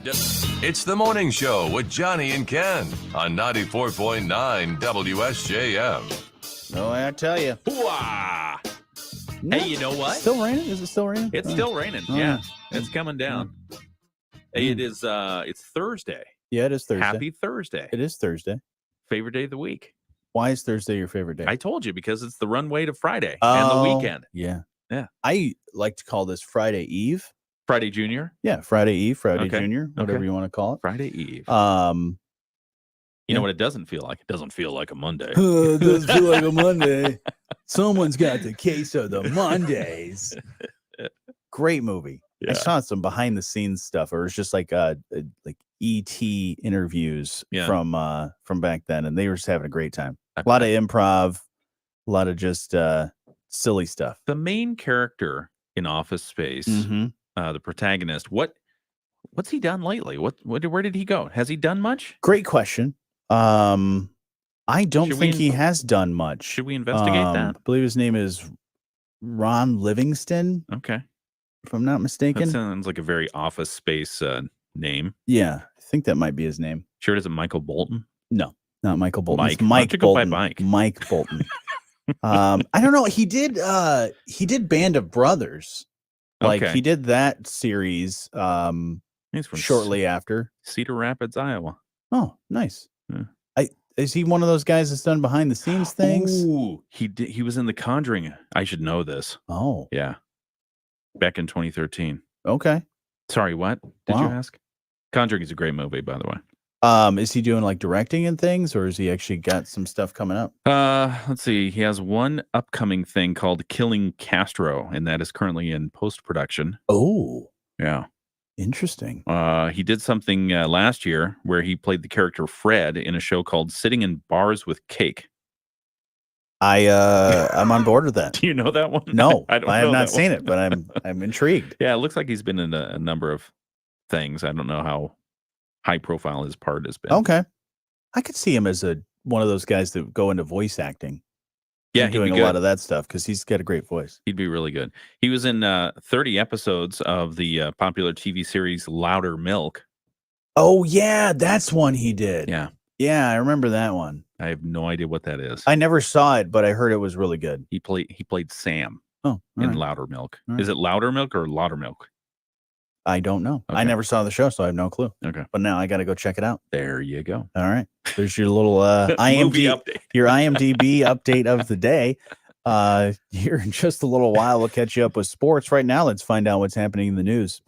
It's the morning show with Jonny and Ken on 94.9 WSJM. No, I tell you. Hooah! Hey, you know what? Still raining? Is it still raining? It's still raining. Yeah, it's coming down. Hey, it is. It's Thursday. Yeah, it is Thursday. Happy Thursday. It is Thursday. Favorite day of the week. Why is Thursday your favorite day? I told you, because it's the runway to Friday and the weekend. Yeah. Yeah. I like to call this Friday Eve. Friday Junior. Yeah, Friday Eve, Friday Okay. Junior, whatever you want to call it. Friday Eve. You know what it doesn't feel like? It doesn't feel like a Monday. It doesn't feel like a Monday. Someone's got the case of the Mondays. Great movie. Yeah. I saw some behind the scenes stuff, or it's just like ET interviews from back then, and they were just having a great time. A lot of improv, a lot of just silly stuff. The main character in Office Space, the protagonist, what's he done lately? Where did he go? Has he done much? Great question. I don't think he has done much. Should we investigate that? I believe his name is Ron Livingston. Okay. If I'm not mistaken. That sounds like a very Office Space name. Yeah, I think that might be his name. Sure, is it Michael Bolton? No, not Michael Bolton. Mike. It's Mike Bolton. Go by Mike. Mike Bolton. I don't know. He did Band of Brothers. Like he did that series He's from shortly after. Cedar Rapids, Iowa. Oh, nice. Yeah. Is he one of those guys that's done behind the scenes things? Ooh, he was in The Conjuring. I should know this. Oh. Yeah. Back in 2013. Okay. Sorry, what did you ask? Conjuring is a great movie, by the way. Is he doing like directing and things, or has he actually got some stuff coming up? Let's see. He has one upcoming thing called Killing Castro, and that is currently in post-production. Oh. Yeah. Interesting. He did something last year where he played the character Fred in a show called Sitting in Bars with Cake. I'm on board with that. Do you know that one? No, I have not seen it, but I'm intrigued. Yeah, it looks like he's been in a number of things. I don't know how high profile his part has been. Okay. I could see him as one of those guys that go into voice acting. Yeah, doing a lot of that stuff because he's got a great voice. He'd be really good. He was in 30 episodes of the popular TV series Louder Milk. Oh, yeah, that's one he did. Yeah. Yeah, I remember that one. I have no idea what that is. I never saw it, but I heard it was really good. He played Sam in Louder Milk. All Is it Louder Milk or Lauder Milk? I don't know. Okay. I never saw the show, so I have no clue. Okay. But now I got to go check it out. There you go. All right. There's your little Movie update. Your IMDb update of the day. Here in just a little while, we'll catch you up with sports. Right now, let's find out what's happening in the news.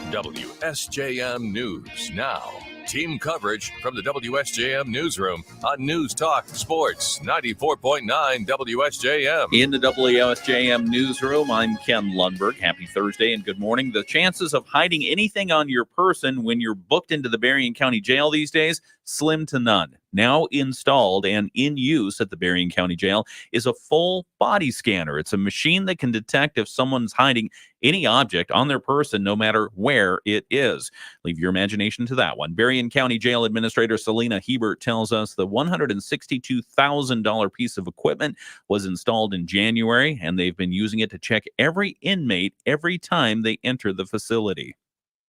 WSJM News now. Team coverage from the WSJM newsroom on News Talk Sports 94.9 WSJM. In the WSJM newsroom, I'm Ken Lundberg. Happy Thursday and good morning. The chances of hiding anything on your person when you're booked into the Berrien County Jail these days, slim to none. Now installed and in use at the Berrien County Jail is a full body scanner. It's a machine that can detect if someone's hiding any object on their person, no matter where it is. Leave your imagination to that one. Berrien County Jail Administrator Selena Hebert tells us the $162,000 piece of equipment was installed in January, and they've been using it to check every inmate every time they enter the facility.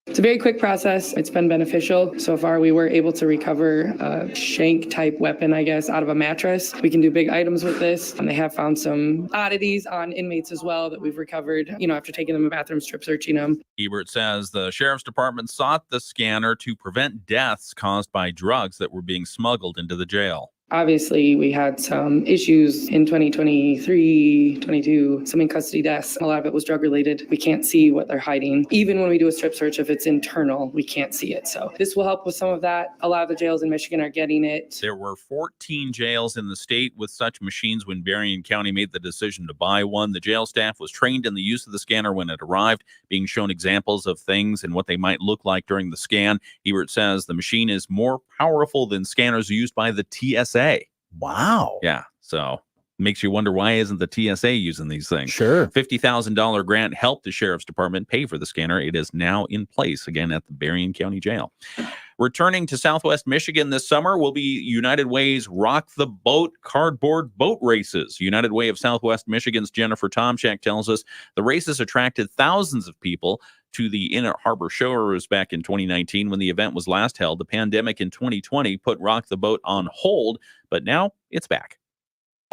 It's a very quick process. It's been beneficial. So far, we were able to recover a shank-type weapon, I guess, out of a mattress. We can do big items with this. And they have found some oddities on inmates as well that we've recovered, after taking them to bathroom, strip searching them. Hebert says the sheriff's department sought the scanner to prevent deaths caused by drugs that were being smuggled into the jail. Obviously, we had some issues in 2023, 22, some in custody deaths. A lot of it was drug related. We can't see what they're hiding. Even when we do a strip search, if it's internal, we can't see it. So this will help with some of that. A lot of the jails in Michigan are getting it. There were 14 jails in the state with such machines when Berrien County made the decision to buy one. The jail staff was trained in the use of the scanner when it arrived, being shown examples of things and what they might look like during the scan. Hebert says the machine is more powerful than scanners used by the TSA. Wow. Yeah. So makes you wonder, why isn't the TSA using these things? Sure. $50,000 grant helped the sheriff's department pay for the scanner. It is now in place again at the Berrien County Jail. Returning to Southwest Michigan this summer will be United Way's Rock the Boat cardboard boat races. United Way of Southwest Michigan's Jennifer Tomczak tells us the races attracted thousands of people to the Inner Harbor Showers back in 2019 when the event was last held. The pandemic in 2020 put Rock the Boat on hold, but now it's back.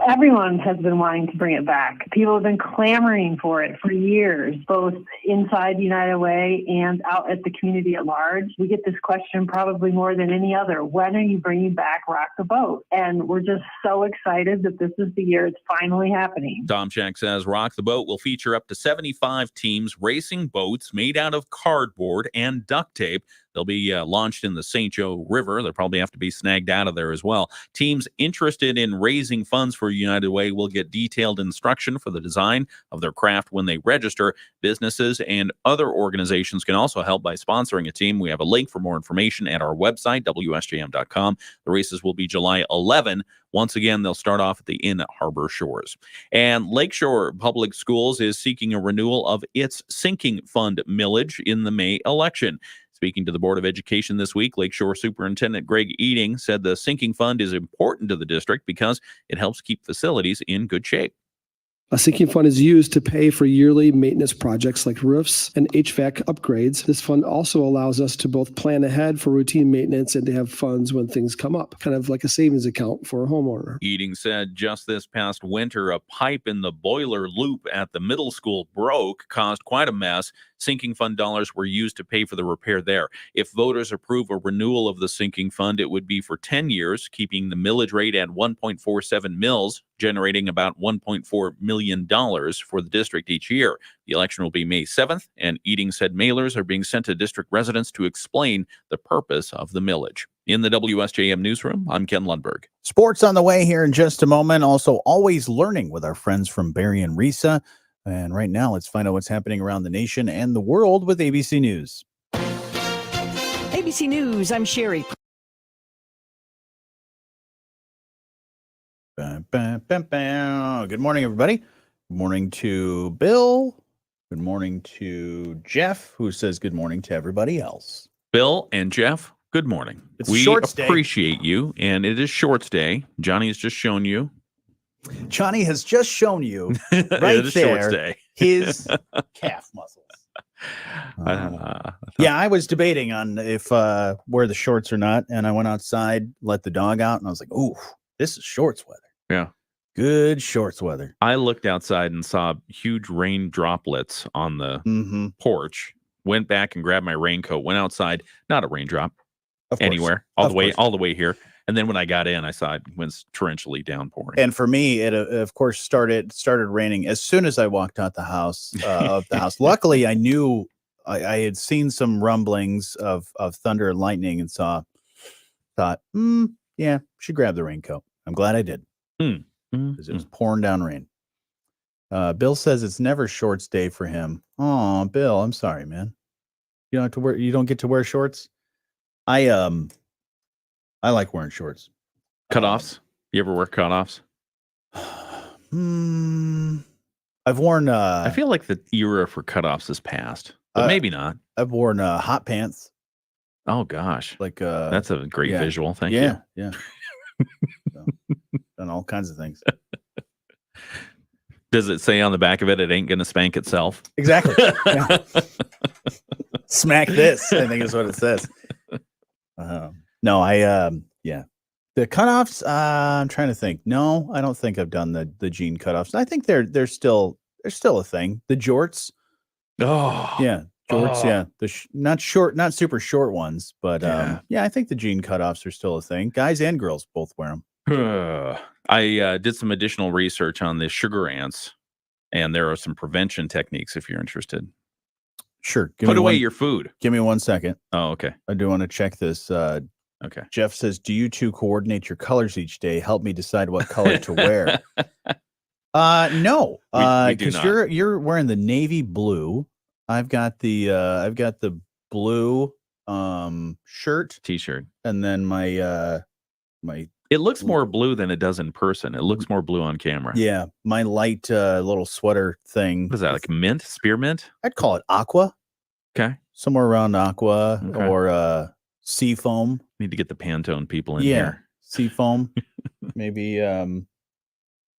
Everyone has been wanting to bring it back. People have been clamoring for it for years, both inside United Way and out at the community at large. We get this question probably more than any other. When are you bringing back Rock the Boat? And we're just so excited that this is the year it's finally happening. Tomchak says Rock the Boat will feature up to 75 teams racing boats made out of cardboard and duct tape. They'll be launched in the St. Joe River. They'll probably have to be snagged out of there as well. Teams interested in raising funds for United Way will get detailed instruction for the design of their craft when they register. Businesses and other organizations can also help by sponsoring a team. We have a link for more information at our website, WSJM.com. The races will be July 11. Once again, they'll start off at the Inner Harbor Shores. And Lakeshore Public Schools is seeking a renewal of its sinking fund millage in the May election. Speaking to the Board of Education this week, Lakeshore Superintendent Greg Eating said the sinking fund is important to the district because it helps keep facilities in good shape. A sinking fund is used to pay for yearly maintenance projects like roofs and HVAC upgrades. This fund also allows us to both plan ahead for routine maintenance and to have funds when things come up, kind of like a savings account for a homeowner. Eating said just this past winter, a pipe in the boiler loop at the middle school broke, caused quite a mess. Sinking fund dollars were used to pay for the repair there. If voters approve a renewal of the sinking fund, it would be for 10 years, keeping the millage rate at 1.47 mils, generating about $1.4 million for the district each year. The election will be May 7th, and Eating said mailers are being sent to district residents to explain the purpose of the millage. In the WSJM newsroom, I'm Ken Lundberg. Sports on the way here in just a moment. Also, always learning with our friends from Barry and Risa. And right now, let's find out what's happening around the nation and the world with ABC News. ABC News, I'm Sherry. Good morning, everybody. Good morning to Bill. Good morning to Jeff, who says good morning to everybody else. Bill and Jeff, good morning. We appreciate you, and it is Shorts Day. Johnny has just shown you. Johnny has just shown you right there his calf muscles. Yeah, I was debating on if wear the shorts or not, and I went outside, let the dog out, and I was like, "Ooh, this is shorts weather." Yeah, good shorts weather. I looked outside and saw huge rain droplets on the porch. Went back and grabbed my raincoat. Went outside, not a raindrop anywhere, all the way here. And then when I got in, I saw it was torrentially downpouring. And for me, it of course started raining as soon as I walked out the house. Luckily, I knew I had seen some rumblings of thunder and lightning, and thought, yeah, should grab the raincoat. I'm glad I did because it was pouring down rain. Bill says it's never shorts day for him. Oh, Bill, I'm sorry, man. You don't have to wear. You don't get to wear shorts. I like wearing shorts. Cutoffs? You ever wear cutoffs? I've worn. I feel like the era for cutoffs is past, but maybe not. I've worn hot pants. Oh gosh, like that's a great visual. Thank you. Yeah. Done all kinds of things. Does it say on the back of it, "It ain't gonna spank itself"? Exactly. Yeah. Smack this, I think is what it says. No, the cutoffs. I'm trying to think. No, I don't think I've done the jean cutoffs. I think they're still a thing. The jorts. Oh, yeah, jorts. Oh. Yeah, not super short ones, but I think the jean cutoffs are still a thing. Guys and girls both wear them. I did some additional research on the sugar ants, and there are some prevention techniques if you're interested. Sure. Put away your food. Give me 1 second. Oh, okay. I do want to check this. Okay. Jeff says, "Do you two coordinate your colors each day? Help me decide what color to wear." No, because you're wearing the navy blue. I've got the blue shirt, t-shirt, and then my It looks more blue than it does in person. It looks more blue on camera. Yeah, my light little sweater thing. What is that, like mint, spearmint? I'd call it aqua. Okay, somewhere around aqua or sea foam. Need to get the Pantone people in here. Sea foam. Maybe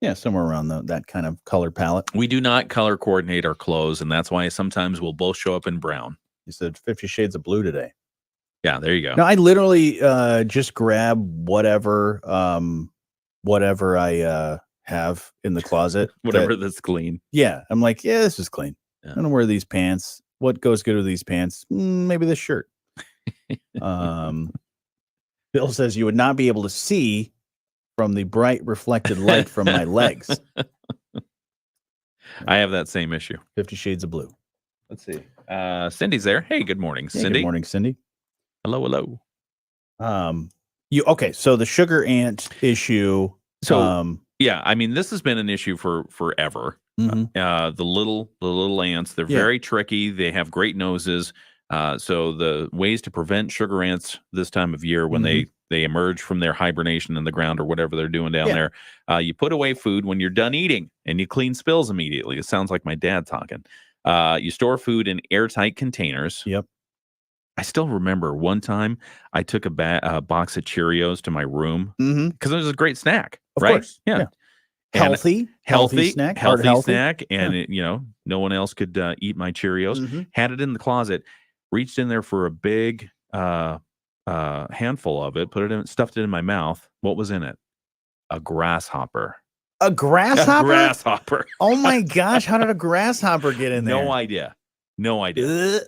Yeah, somewhere around that kind of color palette. We do not color coordinate our clothes, and that's why sometimes we'll both show up in brown. You said 50 Shades of Blue today. Yeah, there you go. No, I literally just grab whatever I have in the closet. Whatever that's clean. Yeah, I'm like, yeah, this is clean. Yeah. I'm gonna wear these pants. What goes good with these pants? Maybe this shirt. Bill says you would not be able to see from the bright reflected light from my legs. I have that same issue. 50 Shades of Blue. Let's see. Cindy's there. Hey, good morning, Yeah, Cindy. good morning, Cindy. Hello. So the sugar ant issue. So yeah, I mean, this has been an issue for forever. Mhm. The little ants, they're very tricky. They have great noses. So the ways to prevent sugar ants this time of year when they emerge from their hibernation in the ground or whatever they're doing down there, you put away food when you're done eating and you clean spills immediately. It sounds like my dad talking. You store food in airtight containers. Yep. I still remember one time I took a box of Cheerios to my room because it was a great snack. Of right? course. Yeah. Healthy snack. Healthy snack. And it, no one else could eat my Cheerios. Had it in the closet, reached in there for a big handful of it, stuffed it in my mouth. What was in it? A grasshopper. A grasshopper? A grasshopper. Oh my gosh, how did a grasshopper get in there? No idea. Ugh.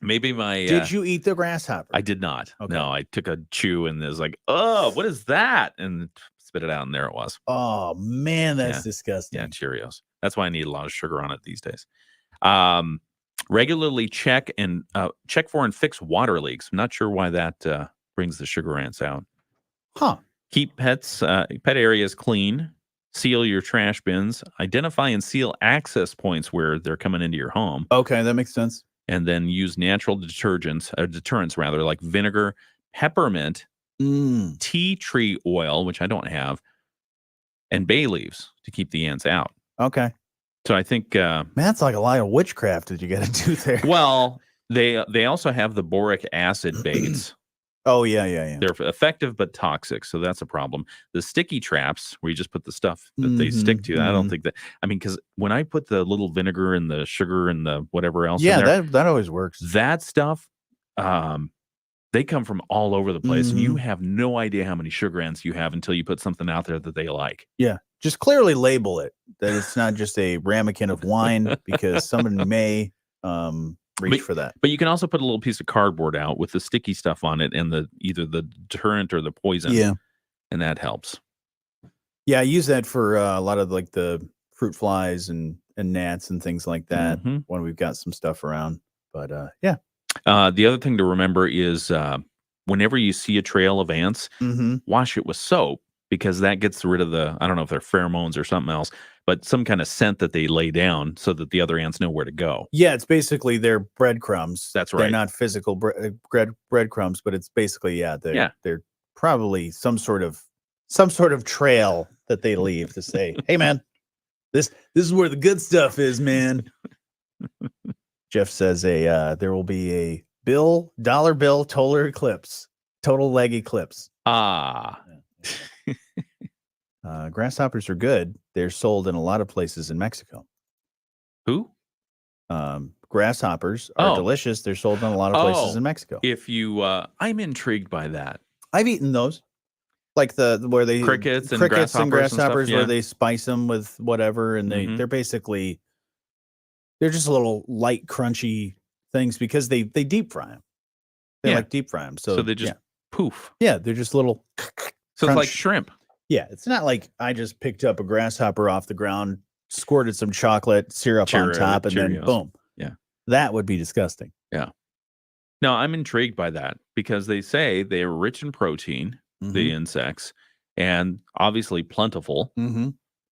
Maybe my did you eat the grasshopper? I did not. Okay. No, I took a chew and was like, oh, what is that? And spit it out, and there it was. Oh man, that's disgusting. Yeah, Cheerios. That's why I need a lot of sugar on it these days. Regularly check for and fix water leaks. I'm not sure why that brings the sugar ants out. Huh. Keep pet areas clean. Seal your trash bins. Identify and seal access points where they're coming into your home. Okay, that makes sense. And then use natural deterrents like vinegar, peppermint, tea tree oil, which I don't have, and bay leaves to keep the ants out. Okay. So I think man, that's like a lot of witchcraft that you got to do there. Well, they also have the boric acid baits. Oh yeah. They're effective but toxic, so that's a problem. The sticky traps where you just put the stuff that they stick to. I don't think that. I mean, because when I put the little vinegar and the sugar and the whatever else, in there, that always works. That stuff, they come from all over the place, and you have no idea how many sugar ants you have until you put something out there that they like. Yeah, just clearly label it that it's not just a ramekin of wine because somebody may reach for that. But you can also put a little piece of cardboard out with the sticky stuff on it and either the deterrent or the poison. Yeah. And that helps. Yeah, I use that for a lot of like the fruit flies and gnats and things like that when we've got some stuff around. But yeah. The other thing to remember is whenever you see a trail of ants, wash it with soap because that gets rid of I don't know if they're pheromones or something else, but some kind of scent that they lay down so that the other ants know where to go. Yeah, it's basically their breadcrumbs. That's right. They're not physical breadcrumbs, but it's basically they're probably some sort of trail that they leave to say, "Hey, man, this is where the good stuff is, man." Jeff says there will be a dollar bill total leg eclipse. Grasshoppers are good. They're sold in a lot of places in Mexico. Who? Grasshoppers are delicious. They're sold in a lot of places in Mexico. If you, I'm intrigued by that. I've eaten those, like where they crickets and grasshoppers where they spice them with whatever, and they're basically they're just a little light, crunchy things because they deep fry them. They like deep fry them, so they just poof. Yeah, they're just little. So it's like shrimp. Yeah, it's not like I just picked up a grasshopper off the ground, squirted some chocolate syrup on top, and then boom. Yeah. That would be disgusting. Yeah. No, I'm intrigued by that because they say they are rich in protein, the insects, and obviously plentiful.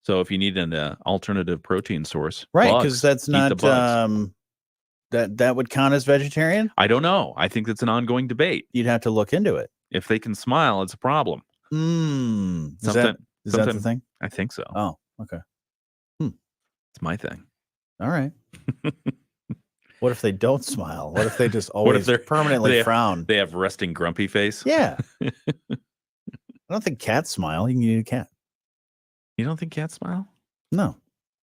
So if you need an alternative protein source, right? Because that's not that would count as vegetarian. I don't know. I think that's an ongoing debate. You'd have to look into it. If they can smile, it's a problem. Is that the thing? I think so. Oh, okay. It's my thing. All right. What if they don't smile? What if they just always permanently frown? They have resting grumpy face. Yeah. I don't think cats smile. You can eat a cat. You don't think cats smile? No.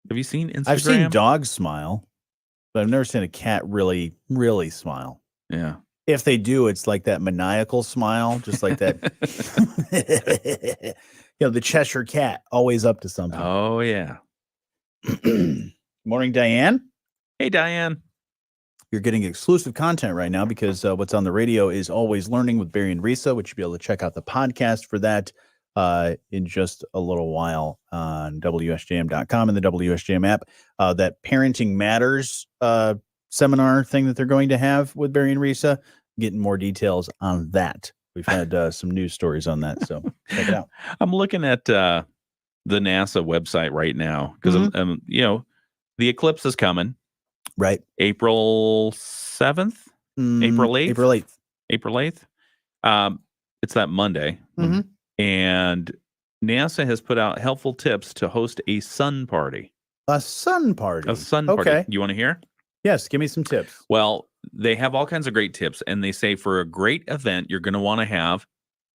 Have you seen Instagram? I've seen dogs smile, but I've never seen a cat really, really smile. Yeah. If they do, it's like that maniacal smile, just like that. The Cheshire Cat, always up to something. Oh, yeah. Morning, Diane. Hey, Diane. You're getting exclusive content right now because what's on the radio is Always Learning with Barry and Risa, which you'll be able to check out the podcast for that in just a little while on WSJM.com and the WSJM app. That Parenting Matters seminar thing that they're going to have with Barry and Risa, getting more details on that. We've had some news stories on that, so check it out. I'm looking at the NASA website right now because, the eclipse is coming. Right. April 7th? April 8th? April 8th. It's that Monday. Mm-hmm. And NASA has put out helpful tips to host a sun party. A sun party? A sun party. Okay. You want to hear? Yes, give me some tips. Well, they have all kinds of great tips, and they say for a great event, you're going to want to have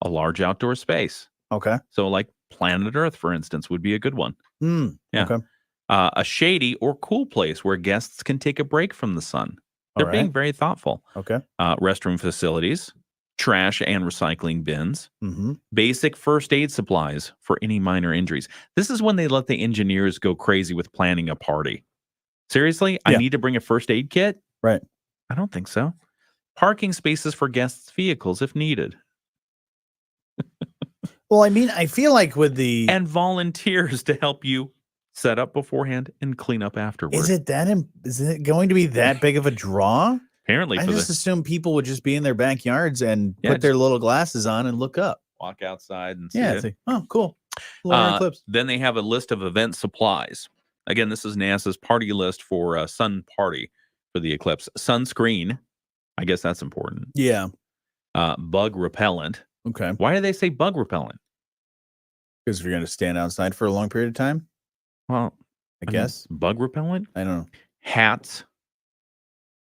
a large outdoor space. Okay. So like Planet Earth, for instance, would be a good one. Yeah. Okay. A shady or cool place where guests can take a break from the sun. They're being very thoughtful. Okay. Restroom facilities, trash and recycling bins, basic first aid supplies for any minor injuries. This is when they let the engineers go crazy with planning a party. Seriously? I need to bring a first aid kit? Right. I don't think so. Parking spaces for guests' vehicles if needed. Well, I mean, I feel like with the... And volunteers to help you set up beforehand and clean up afterwards. Is it going to be that big of a draw? Apparently. I just assume people would just be in their backyards and put their little glasses on and look up. Walk outside and see it. it. Oh, cool. Eclipse. Then they have a list of event supplies. Again, this is NASA's party list for a sun party for the eclipse. Sunscreen. I guess that's important. Yeah. Bug repellent. Okay. Why do they say bug repellent? Because if you're going to stand outside for a long period of time? Well, I guess. Bug repellent? I don't know. Hats.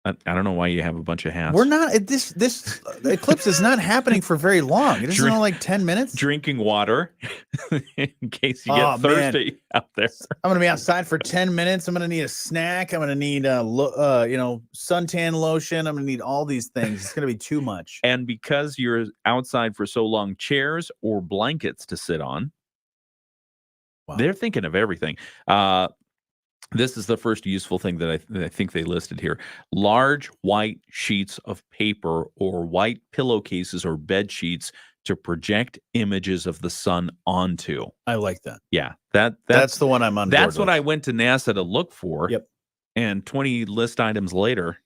I don't know why you have a bunch of hats. We're not, this eclipse is not happening for very long. It isn't like 10 minutes. Drinking water in case you get thirsty out there. I'm going to be outside for 10 minutes. I'm going to need a snack. I'm going to need, suntan lotion. I'm going to need all these things. It's going to be too much. And because you're outside for so long, chairs or blankets to sit on. Wow. They're thinking of everything. This is the first useful thing that I think they listed here. Large white sheets of paper or white pillowcases or bed sheets to project images of the sun onto. I like that. Yeah. That's the one I'm on. That's what I went to NASA to look for. Yep. And 20 list items later.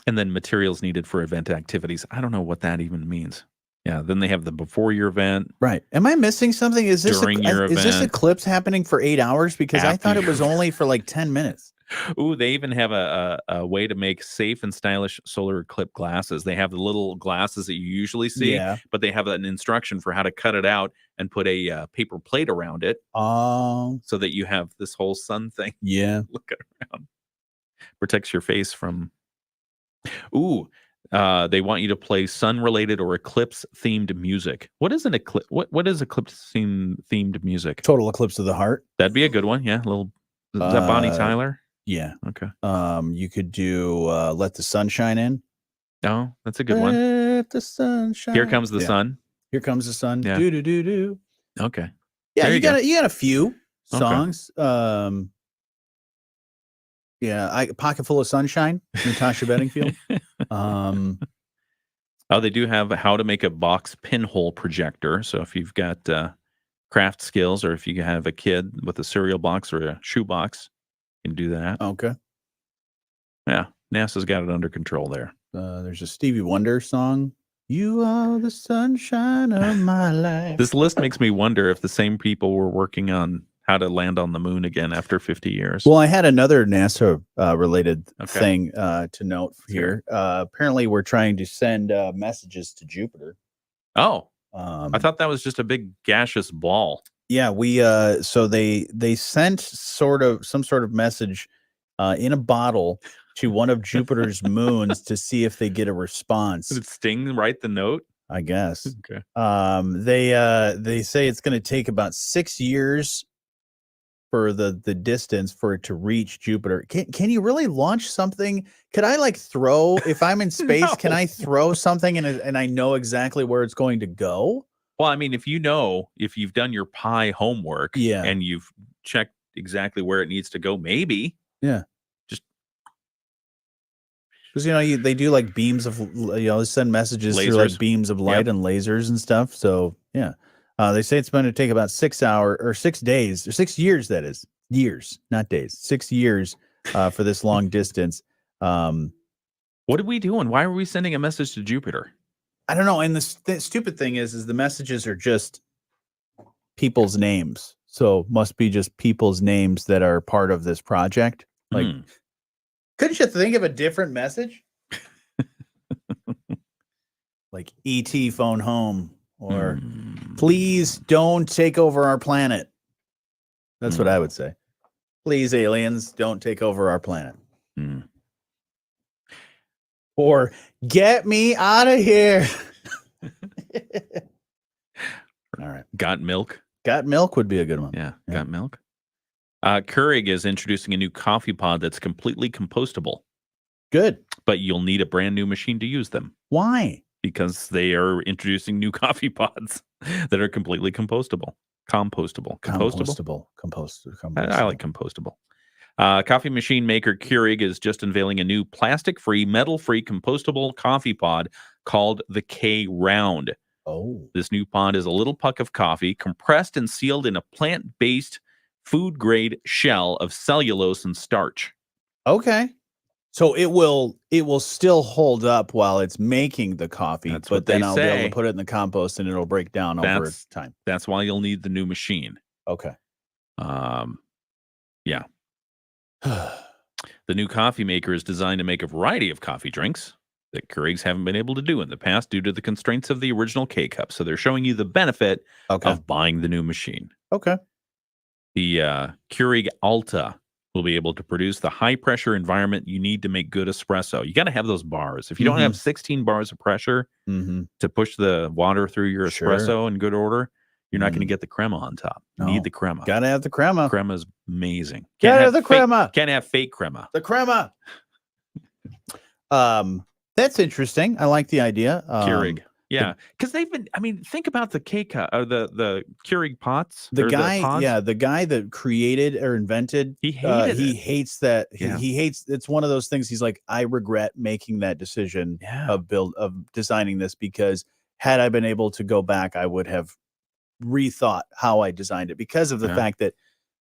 And then materials needed for event activities. I don't know what that even means. Yeah, then they have the before your event. Right. Am I missing something? Is this during your event? Is this eclipse happening for 8 hours? Because I thought it was only for like 10 minutes. Ooh, they even have a way to make safe and stylish solar eclipse glasses. They have the little glasses that you usually see, but they have an instruction for how to cut it out and put a paper plate around it. Oh. So that you have this whole sun thing. Yeah. Looking around. Protects your face from... Ooh. They want you to play sun-related or eclipse-themed music. What is an eclipse? What is eclipse-themed music? Total Eclipse of the Heart. That'd be a good one. Yeah, is that Bonnie Tyler? Yeah. Okay. You could do "Let the Sun Shine In." Oh, that's a good one. Let the sun shine. Here Comes the Sun. Here Comes the Sun. Yeah. Do do do do. Okay. Yeah, you got a few songs. Okay. Pocket Full of Sunshine, Natasha Bedingfield. They do have how to make a box pinhole projector. So if you've got craft skills, or if you have a kid with a cereal box or a shoe box, you can do that. Okay. Yeah, NASA's got it under control there. There's a Stevie Wonder song. You are the sunshine of my life. This list makes me wonder if the same people were working on how to land on the moon again after 50 years. Well, I had another NASA related thing to note here. Apparently, we're trying to send messages to Jupiter. Oh, I thought that was just a big gaseous ball. Yeah, we so they sent some sort of message in a bottle to one of Jupiter's moons to see if they get a response. Did Sting write the note? I guess. Okay. They say it's going to take about 6 years for the distance for it to reach Jupiter. Can you really launch something? Could I like throw, if I'm in space, No. can I throw something and I know exactly where it's going to go? Well, I mean, if you've done your pi homework Yeah. and you've checked exactly where it needs to go, maybe. Yeah. Just because they do like beams of they send messages through lasers. like beams of light and lasers and stuff. So yeah, they say it's going to take about 6 hours or 6 days or 6 years. That is years, not days. 6 years for this long distance. What are we doing? Why are we sending a message to Jupiter? I don't know. And the stupid thing is the messages are just people's names. So must be just people's names that are part of this project. Like, couldn't you think of a different message? Like ET phone home or please don't take over our planet. That's what I would say. Please, aliens, don't take over our planet. Or get me out of here. All right. Got milk? Got milk would be a good one. Yeah. Got milk. Keurig is introducing a new coffee pod that's completely compostable. Good. But you'll need a brand new machine to use them. Why? Because they are introducing new coffee pods that are completely compostable. Compostable. I like compostable. Coffee machine maker Keurig is just unveiling a new plastic-free, metal-free, compostable coffee pod called the K Round. Oh. This new pod is a little puck of coffee compressed and sealed in a plant-based food-grade shell of cellulose and starch. Okay. So it will still hold up while it's making the coffee, but then I'll be able to put it in the compost and it'll break down over time. That's why you'll need the new machine. Okay. Yeah. The new coffee maker is designed to make a variety of coffee drinks that Keurigs haven't been able to do in the past due to the constraints of the original K-Cup. So they're showing you the benefit of buying the new machine. Okay. The Keurig Alta will be able to produce the high-pressure environment you need to make good espresso. You got to have those bars. If you don't have 16 bars of pressure to push the water through your espresso in good order, you're not going to get the crema on top. You need the crema. Got to have the crema. Crema is amazing. Gotta have the crema. Can't have fake crema. The crema. That's interesting. I like the idea. Keurig. Yeah, because they've been. I mean, think about the K-Cup or the Keurig pots. The guy that created or invented. He hates that. Yeah. He hates. It's one of those things. He's like, I regret making that decision of designing this because had I been able to go back, I would have rethought how I designed it because of the fact that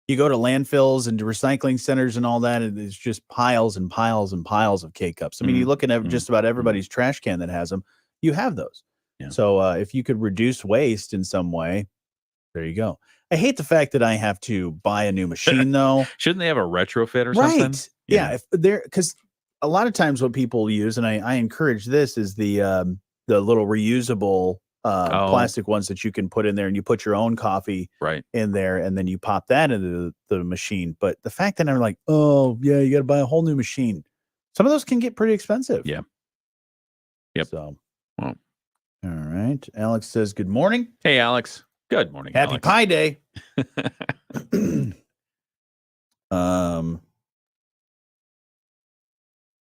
you go to landfills and to recycling centers and all that, and it's just piles and piles and piles of K-Cups. I mean, you look at just about everybody's trash can that has them. You have those. Yeah. So if you could reduce waste in some way, there you go. I hate the fact that I have to buy a new machine, though. Shouldn't they have a retrofit or something? Right. Yeah. If they're because a lot of times what people use, and I encourage this, is the little reusable plastic ones that you can put in there, and you put your own coffee in there, and then you pop that into the machine. But the fact that I'm like, oh yeah, you got to buy a whole new machine. Some of those can get pretty expensive. Yeah. Yep. So. Well. All right. Alex says, good morning. Hey, Alex. Good morning. Happy Alex. Pie Day.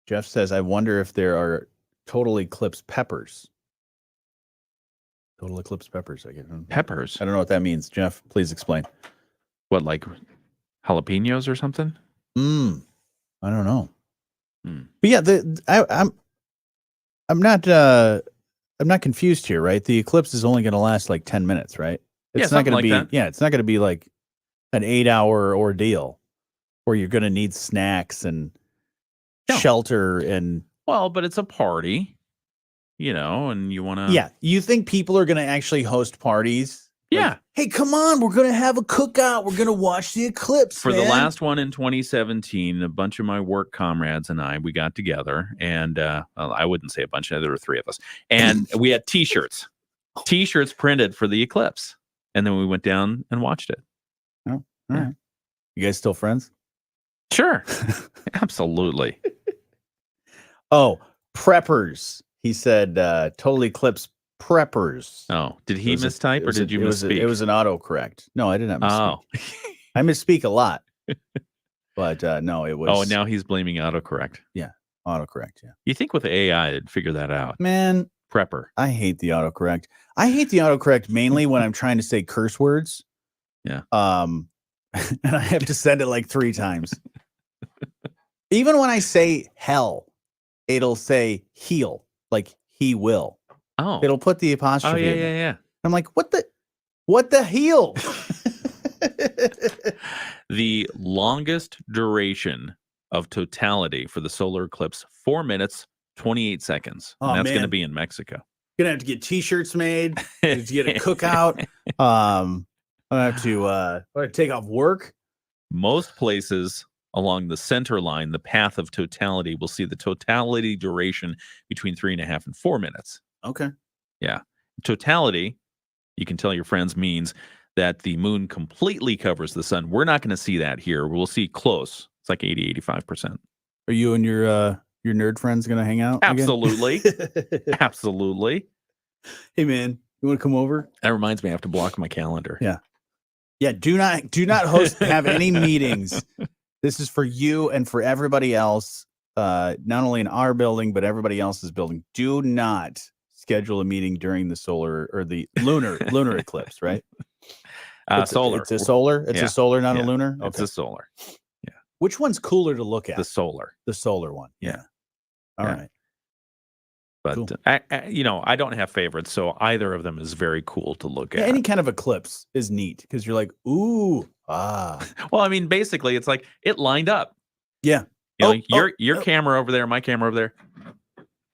Jeff says, I wonder if there are Total Eclipse peppers. Total Eclipse peppers. Peppers? I don't know what that means. Jeff, please explain. What, like jalapenos or something? I don't know. But yeah, I'm not confused here, right? The eclipse is only going to last like 10 minutes, right? It's not going to be it's not going to be like an 8-hour ordeal where you're going to need snacks and shelter and but it's a party, and you want to you think people are going to actually host parties? Like, hey, come on, we're going to have a cookout. We're going to watch the eclipse. For the last one in 2017, a bunch of my work comrades and we got together, and I wouldn't say a bunch, there were 3 of us, and we had T-shirts printed for the eclipse, and then we went down and watched it. Oh, all right. You guys still friends? Sure. Absolutely. Oh, preppers. He said Total Eclipse preppers. Oh, did he mistype or did you misspeak? It was an autocorrect. No, I did not misspeak. Oh. I misspeak a lot. But no, it was. Oh, and now he's blaming autocorrect. Yeah, autocorrect. Yeah. You think with AI, it'd figure that out? Man, prepper. I hate the autocorrect. I hate the autocorrect mainly when I'm trying to say curse words. Yeah. And I have to send it like 3 times. Even when I say hell, it'll say heal, like he will. Oh. It'll put the apostrophe. Oh, yeah, in it. yeah. I'm like, what the heel? The longest duration of totality for the solar eclipse, 4 minutes, 28 seconds. And that's going to be in Mexico. Gonna have to get T-shirts made. To get a cookout. I have to take off work. Most places along the center line, the path of totality, will see the totality duration between 3.5 and 4 minutes. Okay. Yeah. Totality, you can tell your friends, means that the moon completely covers the sun. We're not going to see that here. We'll see close. It's like 80, 85%. Are you and your nerd friends going to hang out? Absolutely. Absolutely. Hey, man, you want to come over? That reminds me, I have to block my calendar. Yeah. Yeah. Do not have any meetings. This is for you and for everybody else, not only in our building, but everybody else's building. Do not schedule a meeting during the solar or the lunar eclipse, right? Solar. It's a solar. It's a solar, not a lunar. Okay. It's a solar. Yeah. Which one's cooler to look at? The solar. The solar one. Yeah. All right. But cool. I don't have favorites, so either of them is very cool to look at. Any kind of eclipse is neat because you're like, ooh, ah. Well, I mean, basically, it's like it lined up. Yeah. You know, your camera over there, my camera over there.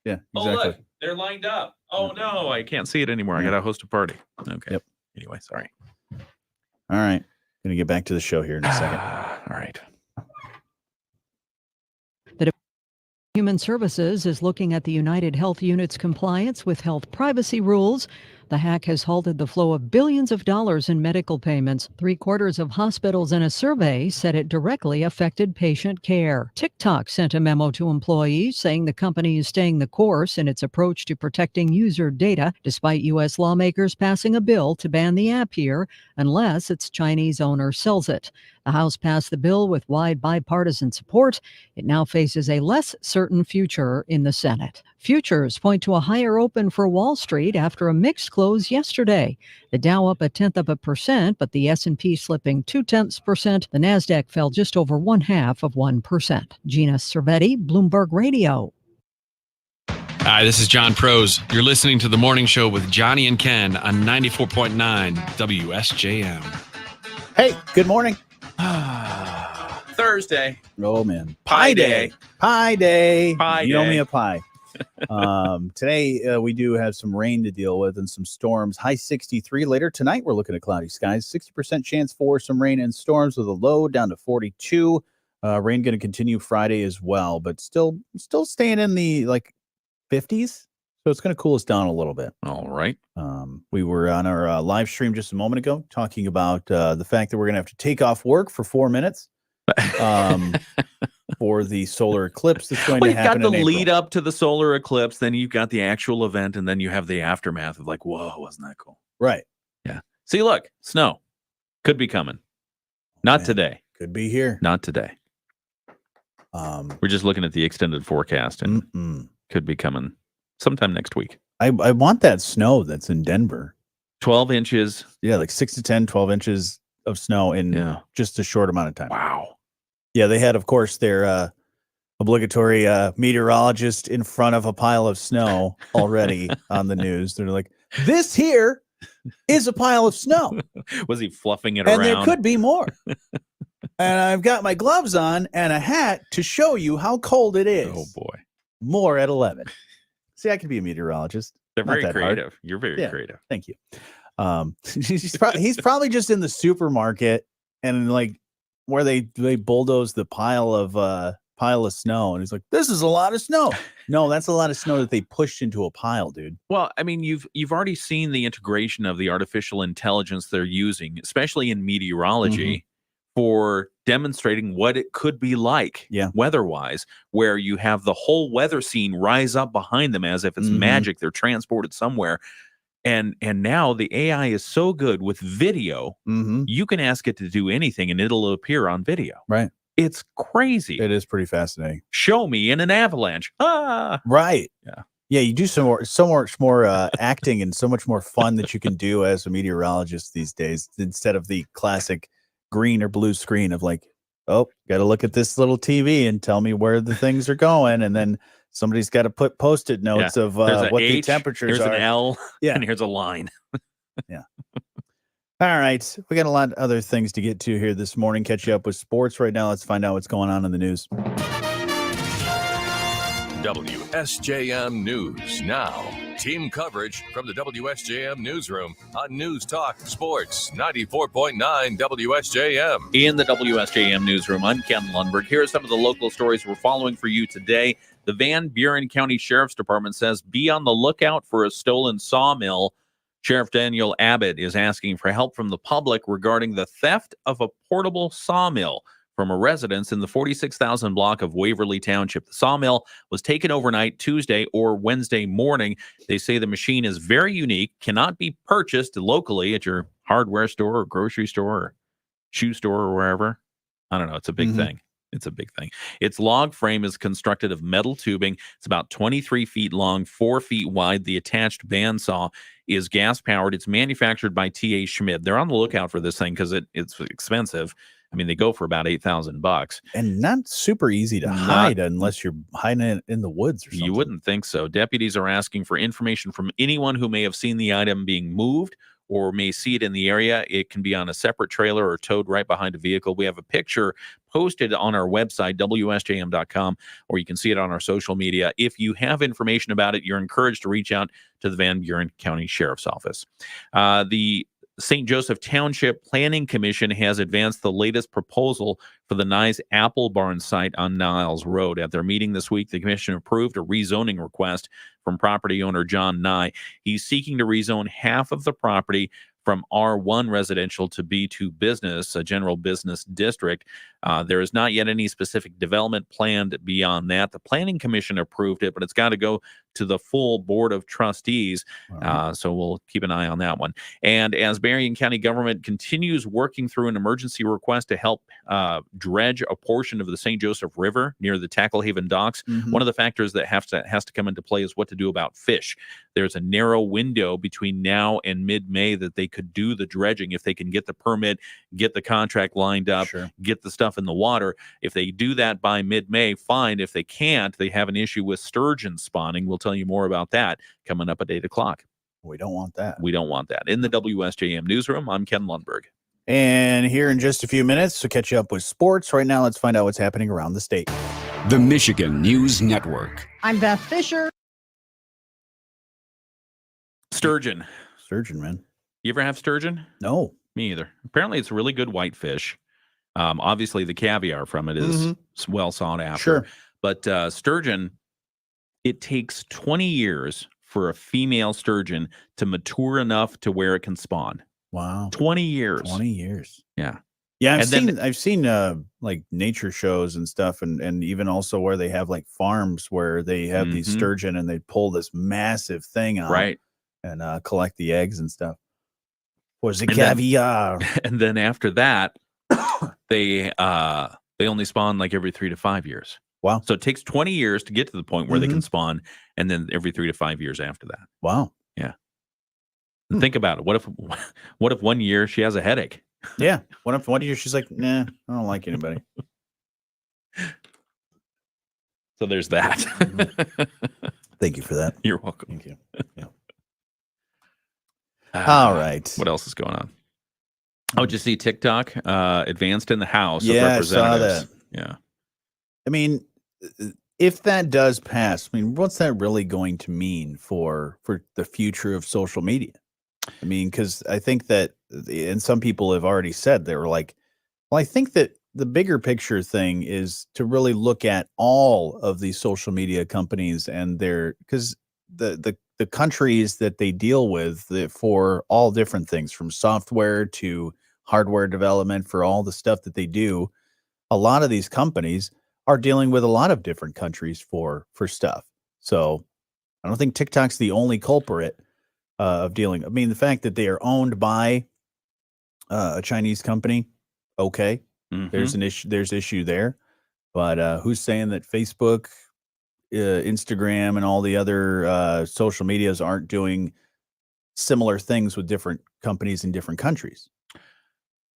Yeah, exactly. Oh, look, they're lined up. Oh no, I can't see it anymore. I got to host a party. Okay. Yep. Anyway, sorry. All right. Gonna get back to the show here in a second. All right. Human Services is looking at the United Health Unit's compliance with health privacy rules. The hack has halted the flow of billions of dollars in medical payments. 3/4 of hospitals in a survey said it directly affected patient care. TikTok sent a memo to employees saying the company is staying the course in its approach to protecting user data, despite U.S. lawmakers passing a bill to ban the app here unless its Chinese owner sells it. The House passed the bill with wide bipartisan support. It now faces a less certain future in the Senate. Futures point to a higher open for Wall Street after a mixed close yesterday. The Dow up 0.1%, but the S&P slipping 0.2%. The Nasdaq fell just over 0.5%. Gina Cervetti, Bloomberg Radio. Hi, this is John Prose. You're listening to The Morning Show with Jonny and Ken on 94.9 WSJM. Hey, good morning. Thursday. Oh, man. Pie day. Pie day. Pie You owe day. me a pie. Today, we do have some rain to deal with and some storms. High 63. Later tonight, we're looking at cloudy skies. 60% chance for some rain and storms with a low down to 42. Rain going to continue Friday as well, but still staying in the 50s. So it's going to cool us down a little bit. All right. We were on our live stream just a moment ago talking about the fact that we're going to have to take off work for 4 minutes for the solar eclipse that's going to happen. You've got the in lead April. up to the solar eclipse, then you've got the actual event, and then you have the aftermath of like, whoa, wasn't that cool? Right. Yeah. See, look, snow could be coming. Not today. Could be here. Not today. We're just looking at the extended forecast, and could be coming sometime next week. I want that snow that's in Denver. 12 inches. Yeah, like 6 to 10, 12 inches of snow in just a short amount of time. Wow. Yeah, they had, of course, their obligatory meteorologist in front of a pile of snow already on the news. They're like, this here is a pile of snow. Was he fluffing it and around? There could be more. And I've got my gloves on and a hat to show you how cold it is. Oh, boy. More at 11. See, I could be a meteorologist. They're Not very that creative. hard. You're very creative. Thank you. He's probably just in the supermarket and where they bulldoze the pile of snow, and he's like, "This is a lot of snow." No, that's a lot of snow that they pushed into a pile, dude. Well, I mean, you've already seen the integration of the artificial intelligence they're using, especially in meteorology, for demonstrating what it could be like weather-wise, where you have the whole weather scene rise up behind them as if it's magic. They're transported somewhere. And now the AI is so good with video, you can ask it to do anything and it'll appear on video. Right. It's crazy. It is pretty fascinating. Show me in an avalanche. Ah. Right. Yeah. Yeah, you do so much more acting and so much more fun that you can do as a meteorologist these days instead of the classic green or blue screen of like, oh, got to look at this little TV and tell me where the things are going, and then somebody's got to put Post-it notes of what the temperatures are. Here's an L, yeah, and here's a line. Yeah. All right, we got a lot of other things to get to here this morning. Catch you up with sports right now. Let's find out what's going on in the news. WSJM News Now. Team coverage from the WSJM Newsroom on News Talk Sports 94.9 WSJM. In the WSJM Newsroom, I'm Ken Lundberg. Here are some of the local stories we're following for you today. The Van Buren County Sheriff's Department says be on the lookout for a stolen sawmill. Sheriff Daniel Abbott is asking for help from the public regarding the theft of a portable sawmill from a residence in the 46,000 block of Waverly Township. The sawmill was taken overnight Tuesday or Wednesday morning. They say the machine is very unique, cannot be purchased locally at your hardware store or grocery store or shoe store or wherever. I don't know. It's a big thing. It's a big thing. Its log frame is constructed of metal tubing. It's about 23 feet long, 4 feet wide. The attached bandsaw is gas-powered. It's manufactured by T.A. Schmid. They're on the lookout for this thing because it's expensive. I mean, they go for about $8,000. And not super easy to hide unless you're hiding it in the woods or something. You wouldn't think so. Deputies are asking for information from anyone who may have seen the item being moved or may see it in the area. It can be on a separate trailer or towed right behind a vehicle. We have a picture posted on our website, WSJM.com, or you can see it on our social media. If you have information about it, you're encouraged to reach out to the Van Buren County Sheriff's Office. The St. Joseph Township Planning Commission has advanced the latest proposal for the Nye Apple Barn site on Niles Road. At their meeting this week, the commission approved a rezoning request from property owner John Nye. He's seeking to rezone half of the property from R1 residential to B2 business, a general business district. There is not yet any specific development planned beyond that. The Planning Commission approved it, but it's got to go to the full Board of Trustees. So we'll keep an eye on that one. And as Berrien County government continues working through an emergency request to help dredge a portion of the St. Joseph River near the Tacklehaven docks, one of the factors that has to come into play is what to do about fish. There's a narrow window between now and mid-May that they could do the dredging if they can get the permit, get the contract lined up, get the stuff in the water. If they do that by mid-May, fine. If they can't, they have an issue with sturgeon spawning. We'll tell you more about that coming up at 8 o'clock. We don't want that. We don't want that. In the WSJM Newsroom, I'm Ken Lundberg. And here in just a few minutes to catch you up with sports. Right now, let's find out what's happening around the state. The Michigan News Network. I'm Beth Fisher. Sturgeon. Sturgeon, man. You ever have sturgeon? No. Me either. Apparently, it's a really good white fish. Obviously, the caviar from it is well sought after. Sure. But sturgeon, it takes 20 years for a female sturgeon to mature enough to where it can spawn. Wow. 20 years. 20 years. Yeah. Yeah, I've seen like nature shows and stuff, and even also where they have like farms where they have these sturgeon and they pull this massive thing out, right, and collect the eggs and stuff. Was it caviar? And then after that, they only spawn like every 3 to 5 years. Wow. So it takes 20 years to get to the point where they can spawn, and then every 3 to 5 years after that. Wow. Yeah. Think about it. What if 1 year she has a headache? Yeah. What if 1 year she's like, nah, I don't like anybody. So there's that. Thank you for that. You're welcome. Thank you. Yeah. All right. What else is going on? Oh, did you see TikTok advanced in the House of Representatives? Representatives? I saw that. Yeah. I mean, if that does pass, I mean, what's that really going to mean for the future of social media? I mean, because I think that, and some people have already said, they were like, well, I think that the bigger picture thing is to really look at all of these social media companies and because the countries that they deal with for all different things, from software to hardware development, for all the stuff that they do, a lot of these companies are dealing with a lot of different countries for stuff. So I don't think TikTok's the only culprit. of dealing. I mean, the fact that they are owned by a Chinese company, okay, there's an issue. There's issue there, but who's saying that Facebook, Instagram, and all the other social medias aren't doing similar things with different companies in different countries?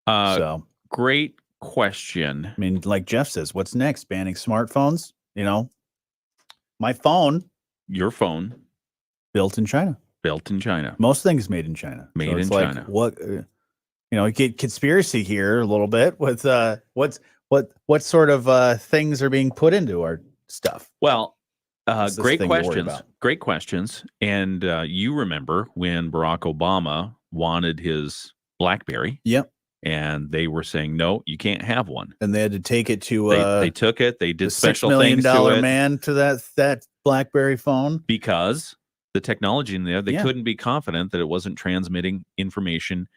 So great question. I mean, like Jeff says, what's next? Banning smartphones? You know, my phone, your phone, built in China. Built in China. Most things made in China. Made so in it's China. What you know, get conspiracy here a little bit with what sort of things are being put into our stuff. Well, great questions. Great questions. And you remember when Barack Obama wanted his BlackBerry? Yep. And they were saying, no, you can't have one. And they had to take it to they took it. They did the special $6 million things to it man to that BlackBerry phone because the technology in there, they couldn't be confident that it wasn't transmitting information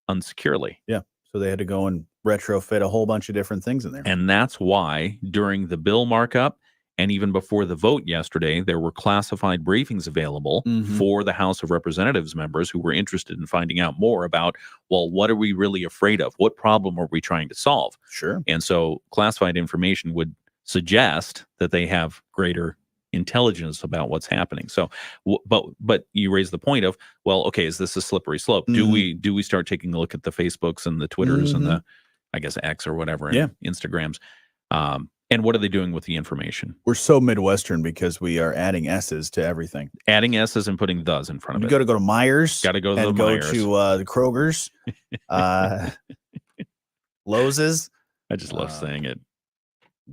unsecurely. Yeah. So they had to go and retrofit a whole bunch of different things in there. And that's why during the bill markup and even before the vote yesterday, there were classified briefings available for the House of Representatives members who were interested in finding out more about, well, what are we really afraid of? What problem are we trying to solve? Sure. And so classified information would suggest that they have greater intelligence about what's happening. So, but you raise the point of, well, okay, is this a slippery slope? Do we start taking a look at the Facebooks and the Twitters and the, I guess, X or whatever, and Instagrams? And what are they doing with the information? We're so Midwestern because we are adding S's to everything. Adding S's and putting thes in front of it. You got to go to Myers. Got to go to and the Myers. Go to the Kroger's. Lowe's. I just love saying it.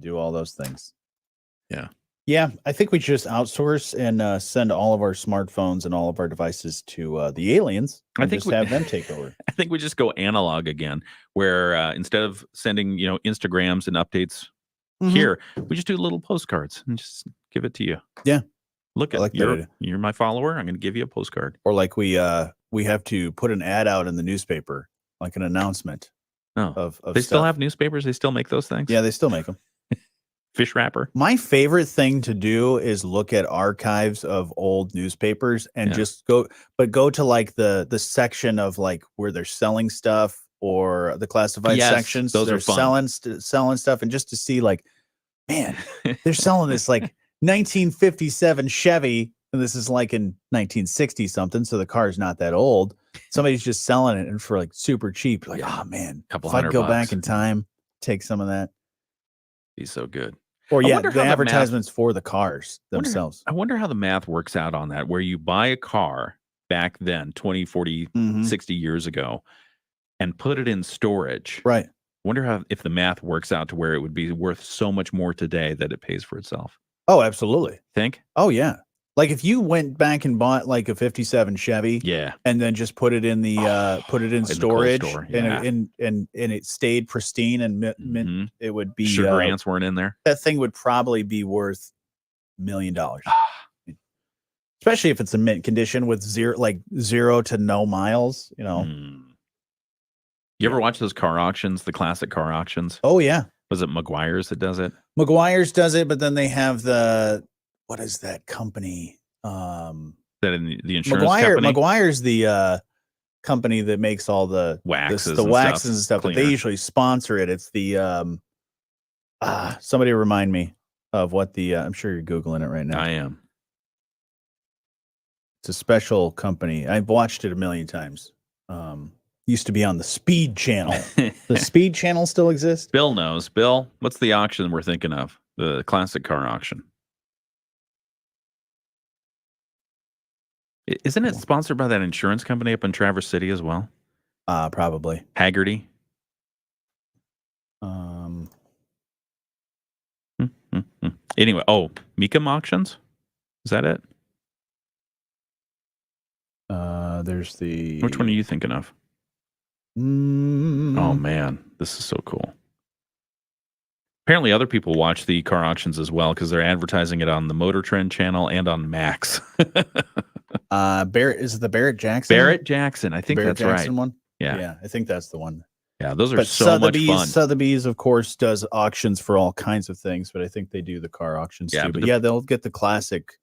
Do all those things. Yeah. Yeah, I think we just outsource and send all of our smartphones and all of our devices to the aliens. I think just have them take over. I think we just go analog again, where instead of sending Instagrams and updates here, we just do little postcards and just give it to you. Yeah, look at you're my follower. I'm going to give you a postcard. Or like we have to put an ad out in the newspaper, like an announcement. Of they still have newspapers. They still make those things. Yeah, they still make them. Fish wrapper. My favorite thing to do is look at archives of old newspapers and just go to like the section of like where they're selling stuff or the classified sections. Those they're are fun. selling stuff, and just to see like, man, they're selling this like 1957 Chevy, and this is like in 1960 something, so the car's not that old. Somebody's just selling it and for like super cheap. Like, oh man, if I could go back in time, take some of that. Be so good. Or the advertisements for the cars themselves. I wonder how the math works out on that, where you buy a car back then, 20, 40, 60 years ago, and put it in storage. Right. Wonder if the math works out to where it would be worth so much more today that it pays for itself. Oh, absolutely. Think? Oh, yeah. Like if you went back and bought like a 57 Chevy, and then just put it in the storage, and it stayed pristine and mint, it would be sugar ants weren't in there. That thing would probably be worth $1 million, especially if it's in mint condition with zero to no miles. You know. You ever watch those car auctions, the classic car auctions? Oh yeah. Was it McGuire's that does it? McGuire's does it, but then they have what is that company? That in the insurance company? McGuire's the company that makes all the waxes, and stuff. But they usually sponsor it. It's the somebody remind me of what the I'm sure you're Googling it right now. I am. It's a special company. I've watched it a million times. Used to be on the Speed Channel. The Speed Channel still exists? Bill knows. Bill, what's the auction we're thinking of? The classic car auction. Isn't it sponsored by that insurance company up in Traverse City as well? Probably. Haggerty. Anyway, Mecum Auctions? Is that it? There's the... Which one are you thinking of? Oh, man. This is so cool. Apparently, other people watch the car auctions as well because they're advertising it on the Motor Trend channel and on Max. Barrett, is it the Barrett Jackson? Barrett Jackson. I think Barrett that's Jackson right. One? Yeah. Yeah, I think that's the one. Yeah, those are so much fun. Sotheby's, of course, does auctions for all kinds of things, but I think they do the car auctions too. But they'll get the classic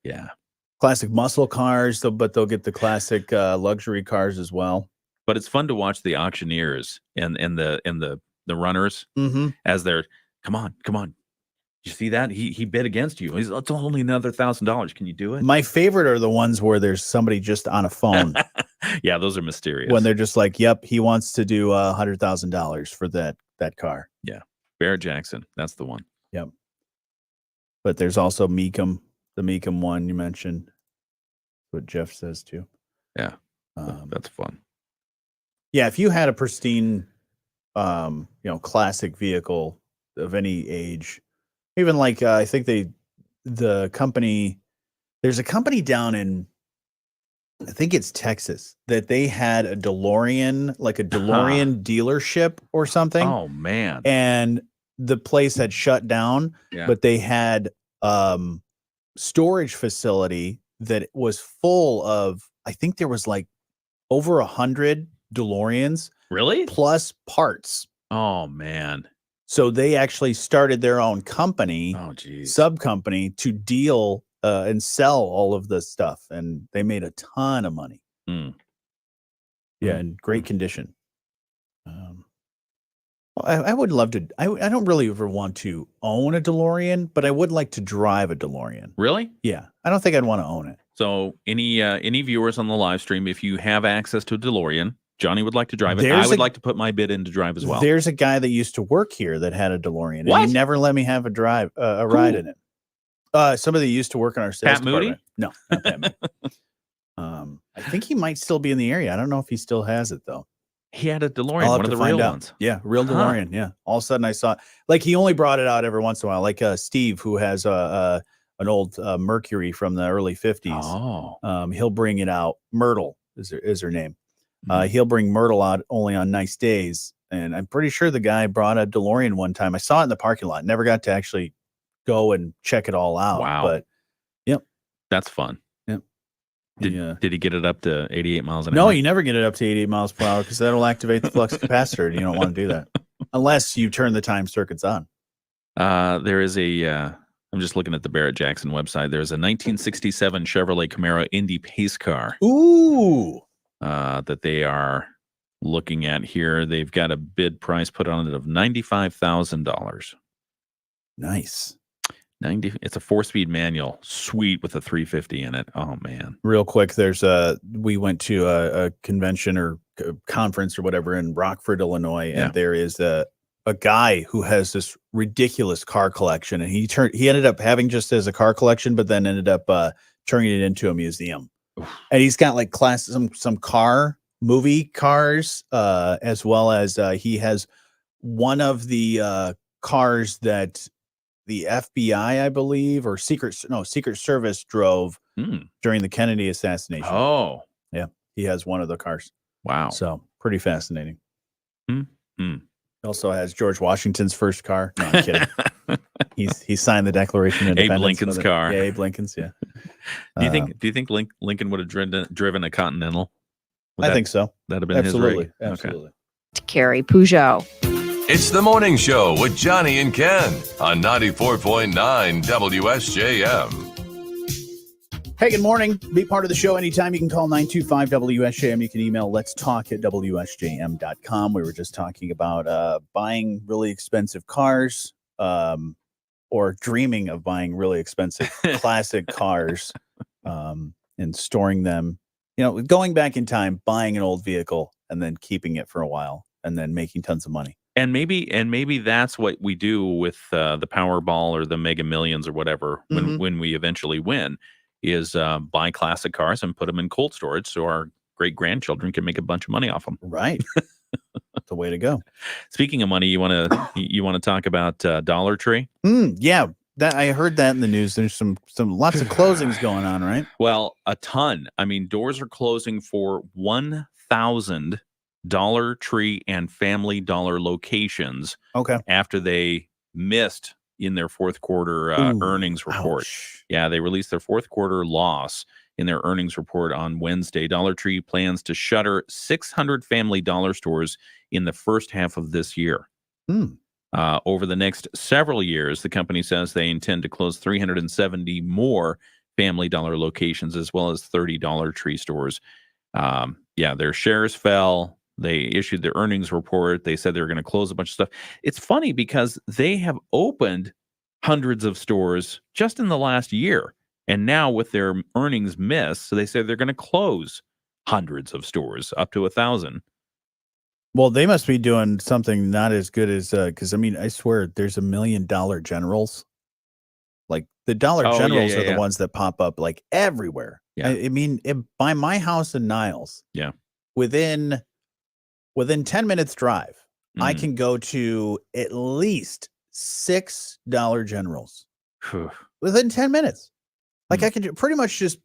classic muscle cars, but they'll get the classic luxury cars as well. But it's fun to watch the auctioneers and the runners as they're come on. You see that? He bid against you. It's only another $1,000. Can you do it? My favorite are the ones where there's somebody just on a phone. Yeah, those are mysterious. When they're just like, yep, he wants to do $100,000 for that car. Yeah. Barrett Jackson. That's the one. Yep. But there's also Meekum, the Meekum one you mentioned. What Jeff says too. Yeah. That's fun. Yeah. If you had a pristine, classic vehicle of any age, even like, I think there's a company down in, I think it's Texas, that they had a DeLorean, like a DeLorean dealership or something. Oh man. And the place had shut down, but they had storage facility that was full of, I think there was like over 100 DeLoreans. Really? Plus parts. Oh man. So they actually started their own company, sub company, to deal and sell all of this stuff, and they made a ton of money. Yeah, in great condition. I would love to. I don't really ever want to own a DeLorean, but I would like to drive a DeLorean. Really? Yeah, I don't think I'd want to own it. So any viewers on the live stream, if you have access to a DeLorean, Johnny would like to drive it. I would like to put my bid in to drive as well. There's a guy that used to work here that had a DeLorean, and he never let me have a ride in it. Somebody that used to work in our sales department. No, not Pat Moody. I think he might still be in the area. I don't know if he still has it though. He had a DeLorean, one of the real ones. Yeah, real DeLorean. Yeah. All of a sudden I saw, like, he only brought it out every once in a while. Like Steve, who has an old Mercury from the early 50s. He'll bring it out. Myrtle is her name. He'll bring Myrtle out only on nice days. And I'm pretty sure the guy brought a DeLorean one time. I saw it in the parking lot. Never got to actually go and check it all out. Wow. But yep. That's fun. Yep. Did he get it up to 88 miles an hour? No, you never get it up to 88 miles per hour because that'll activate the flux capacitor. And you don't want to do that unless you turn the time circuits on. There is I'm just looking at the Barrett Jackson website. There's a 1967 Chevrolet Camaro Indy pace car. Ooh. That they are looking at here. They've got a bid price put on it of $95,000. Nice. It's a 4-speed manual, sweet, with a 350 in it. Oh man. Real quick, we went to a convention or conference or whatever in Rockford, Illinois, and there is a guy who has this ridiculous car collection, and he ended up having just as a car collection, but then ended up turning it into a museum. And he's got like some movie cars, as well as he has one of the cars that the FBI, I believe, or Secret Service drove during the Kennedy assassination. Oh, yeah, he has one of the cars. Wow, so pretty fascinating. He also has George Washington's first car. No, I'm kidding. he signed the Declaration of Independence. Abe Lincoln's car. Yeah, Abe Lincoln's. Yeah. Do you think Lincoln would have driven a Continental? I think so. That'd have been his rig. Absolutely. Okay. Carrie Peugeot. It's the morning show with Jonny and Ken on 94.9 WSJM. Hey, good morning. Be part of the show anytime. You can call 925-WSJM. You can email letstalk@WSJM.com. We were just talking about buying really expensive cars, or dreaming of buying really expensive classic cars, and storing them. Going back in time, buying an old vehicle and then keeping it for a while and then making tons of money. And maybe that's what we do with the Powerball or the Mega Millions or whatever when we eventually win, is buy classic cars and put them in cold storage so our great grandchildren can make a bunch of money off them. Right. That's the way to go. Speaking of money, you want to talk about Dollar Tree? Yeah. That I heard that in the news. There's some lots of closings going on, right? Well, a ton. I mean, doors are closing for 1,000 Dollar Tree and Family Dollar locations. Okay. After they missed in their fourth quarter earnings report. Ouch. Yeah, they released their fourth quarter loss in their earnings report on Wednesday. Dollar Tree plans to shutter 600 Family Dollar stores in the first half of this year. Over the next several years, the company says they intend to close 370 more Family Dollar locations, as well as 30 Dollar Tree stores. Their shares fell. They issued their earnings report. They said they were going to close a bunch of stuff. It's funny because they have opened hundreds of stores just in the last year. And now with their earnings miss, so they say they're going to close hundreds of stores, up to 1,000. Well, they must be doing something not as good as, because I swear there's $1 million Generals. Like the Dollar Generals are the ones that pop up like everywhere. Yeah. By my house in Niles, within 10 minutes drive, I can go to at least 6 Dollar Generals within 10 minutes. Like I could pretty much just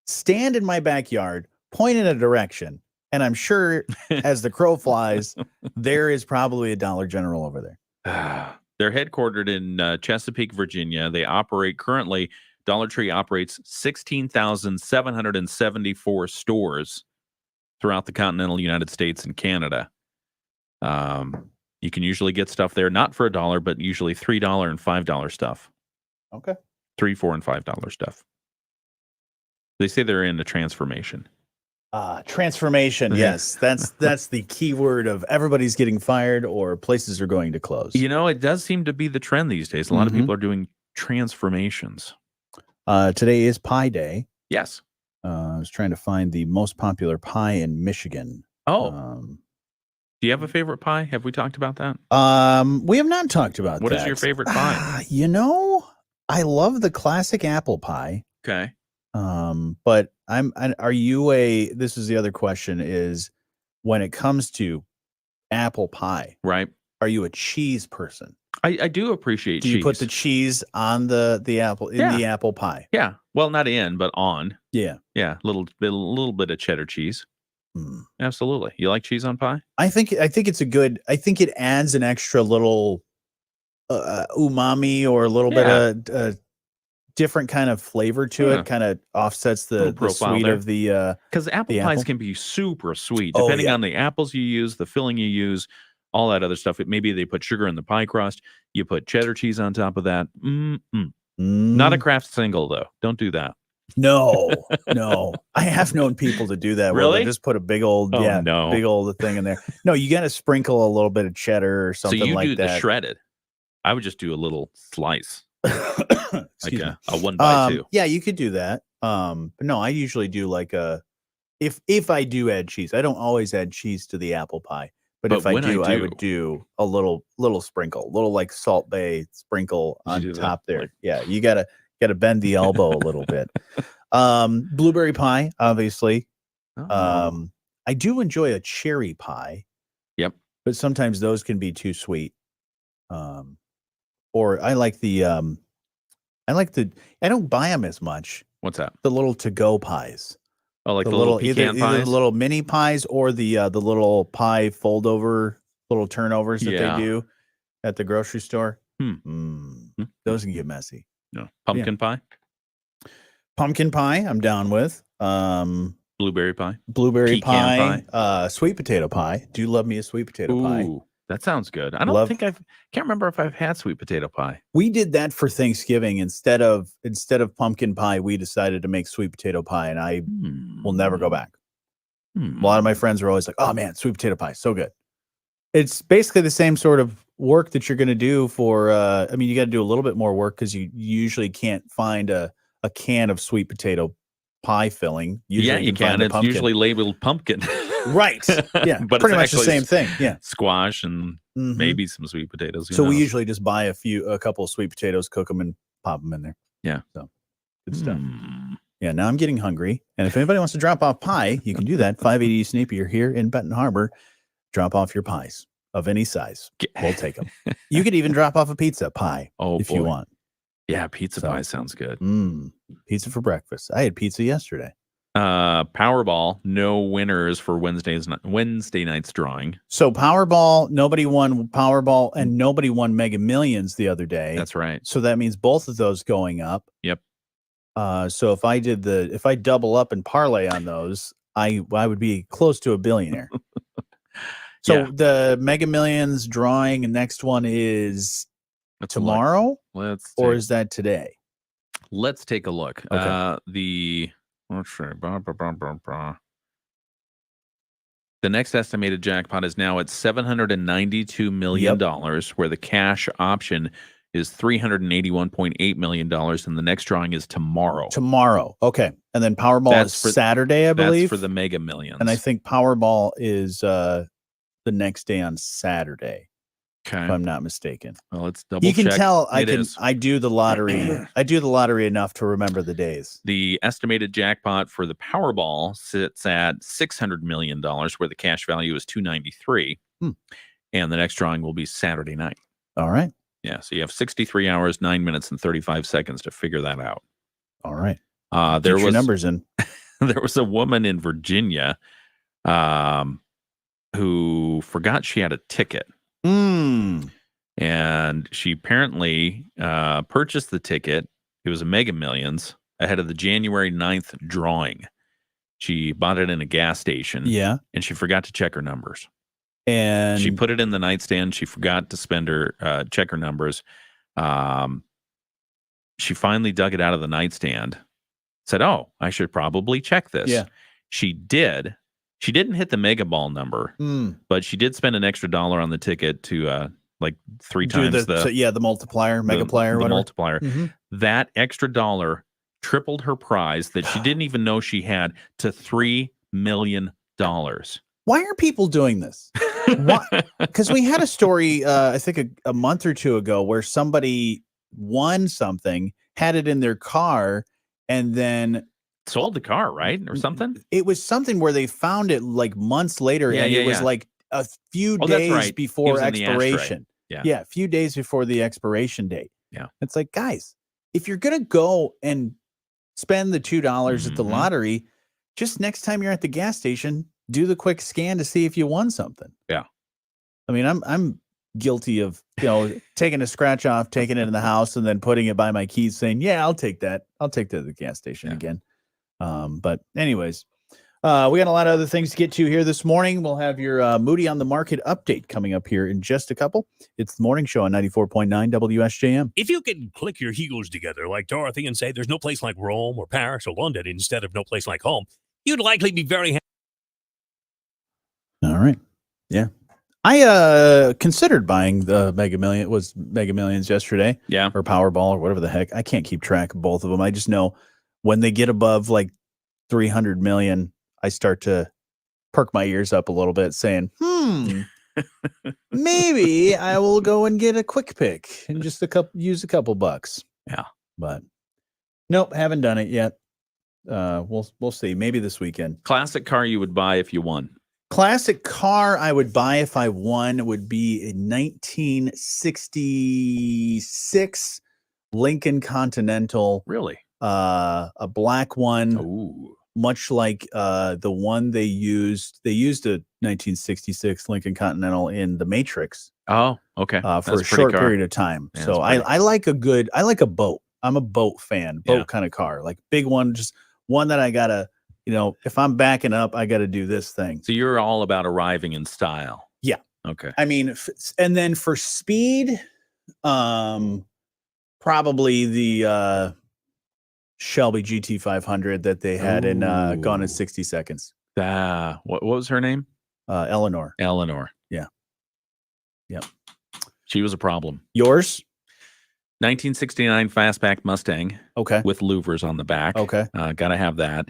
stand in my backyard, point in a direction, and I'm sure as the crow flies, there is probably a Dollar General over there. They're headquartered in Chesapeake, Virginia. They operate currently, Dollar Tree operates 16,774 stores throughout the continental United States and Canada. You can usually get stuff there, not for $1, but usually $3 and $5 stuff. Okay. $3, $4, and $5 stuff. They say they're in a transformation. Transformation. Yes. That's the key word of everybody's getting fired or places are going to close. It does seem to be the trend these days. A lot of people are doing transformations. Today is Pie Day. Yes. I was trying to find the most popular pie in Michigan. Do you have a favorite pie? Have we talked about that? We have not talked about What that. is your favorite pie? I love the classic apple pie. Okay. But this is the other question is when it comes to apple pie, right? Are you a cheese person? I do appreciate cheese. Do you put the cheese on the apple in the apple pie? Yeah. Well, not in, but on. Yeah. Yeah. A little bit of cheddar cheese. Absolutely. You like cheese on pie? I think it's I think it adds an extra little umami or a little bit of different kind of flavor to it, kind of offsets the sweet there. of the because apple pies can be super sweet depending on the apples you use, the filling you use, all that other stuff. Maybe they put sugar in the pie crust, you put cheddar cheese on top of that. Not a Kraft single though, don't do that. No I have known people to do that. Really? Where they just put a big old big old thing in there. No, you got to sprinkle a little bit of cheddar or something like that. So you do the shredded. I would just do a little slice. Like a 1x2. Yeah, you could do that. But no, I usually do like if I do add cheese. I don't always add cheese to the apple pie, but if I do, I would do a little sprinkle, little like Salt Bay sprinkle on top there. Like, yeah, you gotta bend the elbow a little bit. Blueberry pie, obviously. I do enjoy a cherry pie. Yep, but sometimes those can be too sweet. Or I like the I don't buy them as much. What's that? The little to-go pies. Oh, like the little pecan pies? Either the little mini pies or the little pie fold over, little turnovers that they do at the grocery store. Those can get messy. No. Pumpkin pie? Pumpkin pie, I'm down with. Blueberry pie? Blueberry pie. Sweet potato pie. Do love me a sweet potato pie. That sounds good. I don't think can't remember if I've had sweet potato pie. We did that for Thanksgiving instead of pumpkin pie. We decided to make sweet potato pie, and I will never go back. A lot of my friends are always like, "Oh man, sweet potato pie, so good." It's basically the same sort of work that you're going to do for. You got to do a little bit more work because you usually can't find a can of sweet potato pie filling. Usually you can. It's usually labeled pumpkin. Right. Yeah. But pretty much the same thing. Yeah. Squash and maybe some sweet potatoes. So we usually just buy a couple of sweet potatoes, cook them, and pop them in there. Yeah. So good stuff. Yeah. Now I'm getting hungry. And if anybody wants to drop off pie, you can do that. 580 East Napier here in Benton Harbor. Drop off your pies of any size. We'll take them. You could even drop off a pizza pie if you want. Yeah. Pizza pie sounds good. Pizza for breakfast. I had pizza yesterday. Powerball, no winners for Wednesday night's drawing. So Powerball, nobody won Powerball, and nobody won Mega Millions the other day. That's right. So that means both of those going up. Yep. So if I double up and parlay on those, I would be close to a billionaire. So the Mega Millions drawing, and next one is tomorrow, or is that today? let's take a look. Okay. Let's see. The next estimated jackpot is now at $792 million, where the cash option is $381.8 million, and the next drawing is tomorrow. Tomorrow. Okay. And then Powerball is Saturday, I believe. That's for the Mega Millions. And I think Powerball is the next day on Saturday. Okay. If I'm not mistaken. Well, let's double check. You can tell is. I do the lottery. I do the lottery enough to remember the days. The estimated jackpot for the Powerball sits at $600 million, where the cash value is $293. And the next drawing will be Saturday night. All right. Yeah. So you have 63 hours, 9 minutes, and 35 seconds to figure that out. All right. There was numbers in. There was a woman in Virginia who forgot she had a ticket. And she apparently purchased the ticket. It was a Mega Millions ahead of the January 9th drawing. She bought it in a gas station. Yeah. And she forgot to check her numbers. And she put it in the nightstand. She forgot to spend her check her numbers. She finally dug it out of the nightstand. Said, "Oh, I should probably check this." Yeah. She did. She didn't hit the Mega Ball number, but she did spend an extra $1 on the ticket to like 3 times the multiplier, Megaplier, the multiplier. That extra $1 tripled her prize that she didn't even know she had to $3 million. Why are people doing this? Because we had a story, I think a month or two ago, where somebody won something, had it in their car, and then sold the car, right? Or something? It was something where they found it like months later, and it was like a few days before expiration. Yeah, a few days before the expiration date. Yeah. It's like, guys, if you're going to go and spend the $2 at the lottery, just next time you're at the gas station, do the quick scan to see if you won something. Yeah. I mean, I'm guilty of, taking a scratch off, taking it in the house, and then putting it by my keys saying, yeah, I'll take that. I'll take that to the gas station again. But anyways, we got a lot of other things to get to here this morning. We'll have your Moody on the Market update coming up here in just a couple. It's the morning show on 94.9 WSJM. If you can click your heels together like Dorothy and say there's no place like Rome or Paris or London instead of no place like home, you'd likely be very happy. All right. Yeah. I considered buying the Mega Millions yesterday. Yeah. Or Powerball or whatever the heck. I can't keep track of both of them. I just know when they get above like 300 million, I start to perk my ears up a little bit saying, maybe I will go and get a quick pick and just use a couple bucks. Yeah. But nope, haven't done it yet. We'll see. Maybe this weekend. Classic car you would buy if you won. Classic car I would buy if I won would be a 1966 Lincoln Continental. Really? A black one. Ooh. Much like the one they used a 1966 Lincoln Continental in The Matrix. Oh, okay. For a short period of time. Yeah, so I like a boat. I'm a boat fan, kind of car, like big one, just one that I gotta, if I'm backing up, I gotta do this thing. So you're all about arriving in style. Yeah. Okay. I mean, and then for speed, probably the Shelby GT500 that they had in Gone in 60 Seconds. What was her name? Eleanor. Yeah. Yep. She was a problem. Yours? 1969 fastback Mustang. Okay. With louvers on the back. Okay. Gotta have that.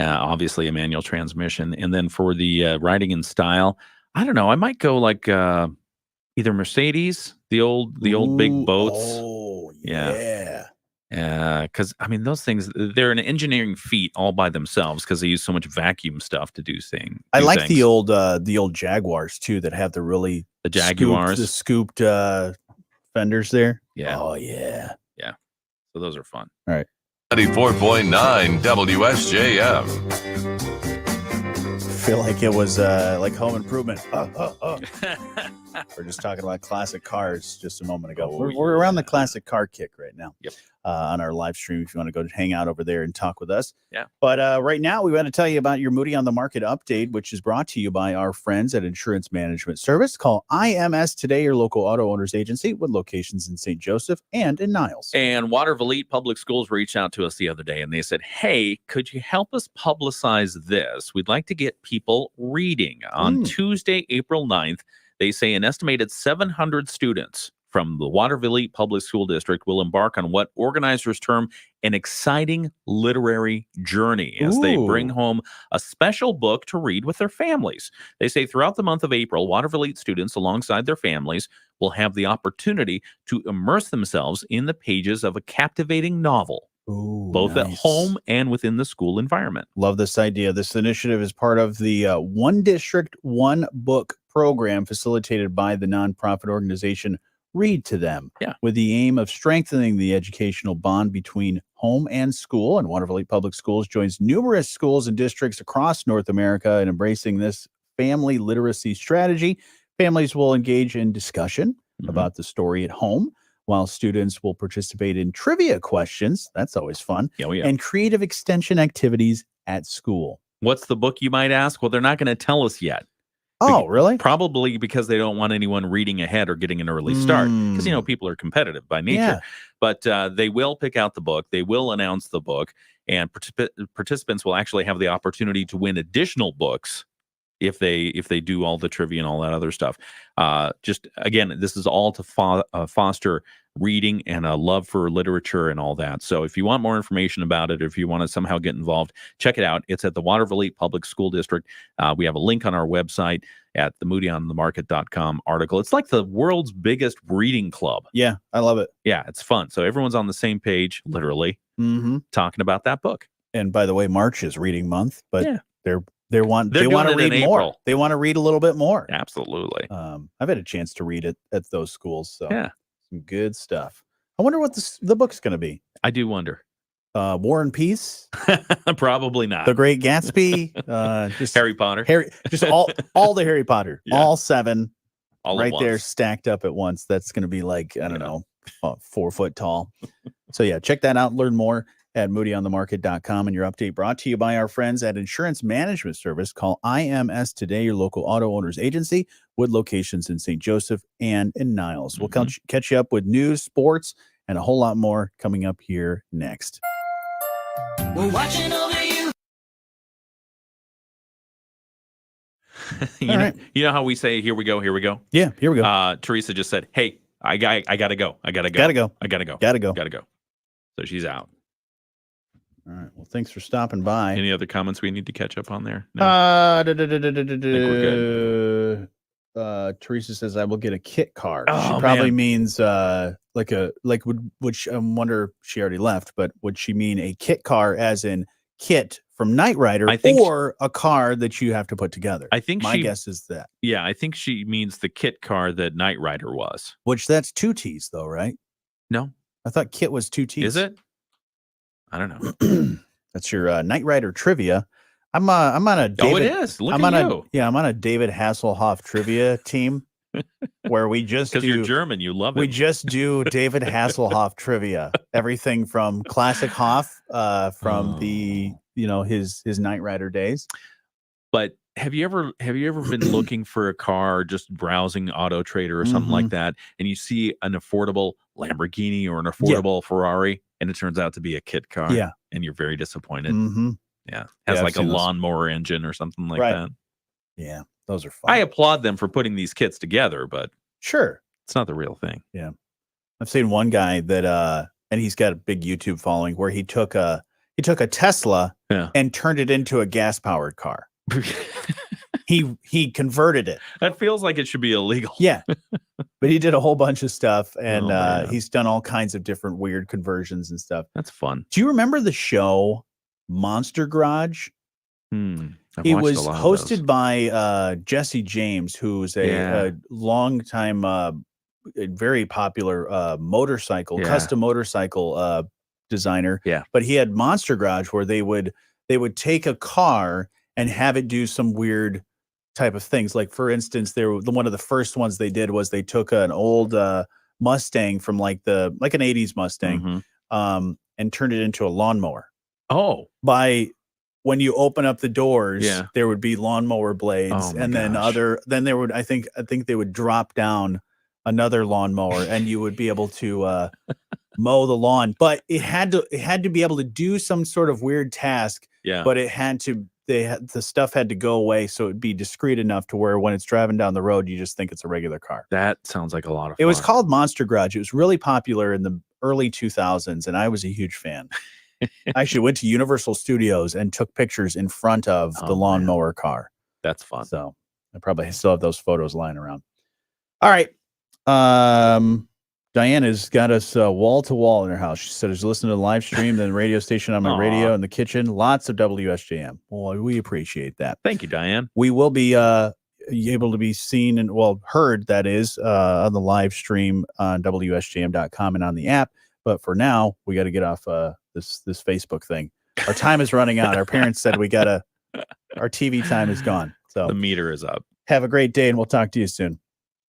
Obviously a manual transmission. And then for the riding in style, I don't know. I might go like either Mercedes, the old big boats. Oh, yeah. Because I mean, those things, they're an engineering feat all by themselves because they use so much vacuum stuff to do things. I like the old Jaguars too that have the Jaguars, scooped fenders there. Yeah. Oh yeah. Yeah. So those are fun. All right. 94.9 WSJM. I feel like it was like Home Improvement. We're just talking about classic cars just a moment ago. Oh, We're around the classic car kick right now. Yep. On our live stream, if you want to go hang out over there and talk with us. Yeah. But right now, we want to tell you about your Moody on the Market update, which is brought to you by our friends at Insurance Management Service. Call IMS today, your local auto owners agency with locations in St. Joseph and in Niles. And Waterville Elite Public Schools reached out to us the other day and they said, hey, could you help us publicize this? We'd like to get people reading. On Tuesday, April 9th, they say an estimated 700 students from the Waterville Elite Public School District will embark on what organizers term an exciting literary journey as they bring home a special book to read with their families. They say throughout the month of April, Waterville Elite students, alongside their families, will have the opportunity to immerse themselves in the pages of a captivating novel, both at home and within the school environment. Love this idea. This initiative is part of the One District, One Book program facilitated by the nonprofit organization Read to Them, with the aim of strengthening the educational bond between home and school. And Waterville Elite Public Schools joins numerous schools and districts across North America in embracing this family literacy strategy. Families will engage in discussion about the story at home, while students will participate in trivia questions. That's always fun. And creative extension activities at school. What's the book, you might ask? Well, they're not going to tell us yet. Oh, really? Probably because they don't want anyone reading ahead or getting an early start. Because, you know, people are competitive by nature. But they will pick out the book. They will announce the book. And participants will actually have the opportunity to win additional books if they do all the trivia and all that other stuff. Just, again, this is all to foster reading and a love for literature and all that. So if you want more information about it, or if you want to somehow get involved, check it out. It's at the Waterville Elite Public School District. We have a link on our website at the moodyonthemarket.com article. It's like the world's biggest reading club. Yeah, I love it. Yeah, it's fun. So everyone's on the same page, literally, talking about that book. And by the way, March is reading month, but they want They're to doing it read in more. April. They want to read a little bit more. Absolutely. I've had a chance to read it at those schools. So some good stuff. I wonder what the book's going to be. I do wonder. War and Peace? Probably not. The Great Gatsby? Just Harry Potter? Just all the Harry Potter. All 7 all right there stacked up at once. That's going to be like, I don't know, 4 foot tall. So yeah, check that out. Learn more at moodyonthemarket.com. And your update brought to you by our friends at Insurance Management Service. Call IMS today, your local auto owners agency with locations in St. Joseph and in Niles. We'll catch you up with news, sports, and a whole lot more coming up here next. We're watching over you. You know how we say, here we go, here we go? Yeah, here we go. Teresa just said, hey, I gotta go. I gotta go. Gotta go. I gotta go. Gotta go. Gotta go. So she's out. All right. Well, thanks for stopping by. Any other comments we need to catch up on there? No. Think we're good. Teresa says I will get a kit car. Oh, she probably means which I wonder she already left, but would she mean a kit car as in kit from Knight Rider, or a car that you have to put together? I think my guess is that. Yeah, I think she means the kit car that Knight Rider was. Which that's 2 T's though, right? No, I thought kit was 2 T's. Is it? I don't know. That's your Knight Rider trivia. I'm on a David, it is. Look at you. I'm on a David Hasselhoff trivia team where we just because you're German, you love it. We just do David Hasselhoff trivia. Everything from classic Hoff, from the his Knight Rider days. But have you ever been looking for a car, just browsing Auto Trader or something like that, and you see an affordable Lamborghini or an affordable Ferrari, and it turns out to be a kit car? Yeah, and you're very disappointed. Yeah, has like a lawnmower engine or something like that. Yeah, those are fun. I applaud them for putting these kits together, but sure, it's not the real thing. Yeah, I've seen one guy that and he's got a big YouTube following where he took a Tesla and turned it into a gas powered car. He converted it. That feels like it should be illegal. Yeah, but he did a whole bunch of stuff, and he's done all kinds of different weird conversions and stuff. That's fun. Do you remember the show Monster Garage? It was hosted by Jesse James, who's a long-time, very popular motorcycle, custom motorcycle designer. Yeah, but he had Monster Garage where they would take a car and have it do some weird type of things. Like, for instance, one of the first ones they did was they took an old Mustang from like an 80s Mustang and turned it into a lawnmower. Oh. When you open up the doors, there would be lawnmower blades, and then there would I think they would drop down another lawnmower, and you would be able to mow the lawn. But it had to be able to do some sort of weird task. Yeah. But the stuff had to go away, so it'd be discreet enough to where when it's driving down the road, you just think it's a regular car. That sounds like a lot of fun. It was called Monster Garage. It was really popular in the early 2000s, and I was a huge fan. I actually went to Universal Studios and took pictures in front of the lawnmower car. That's fun. So I probably still have those photos lying around. All right. Diana's got us wall to wall in her house. She said, "Is listening to the live stream, then the radio station on my radio in the kitchen. Lots of WSJM." Well, we appreciate that. Thank you, Diane. We will be able to be seen and heard, that is, on the live stream on WSJM.com and on the app. But for now, we got to get off this Facebook thing. Our time is running out. Our parents said our TV time is gone. So the meter is up. Have a great day, and we'll talk to you soon.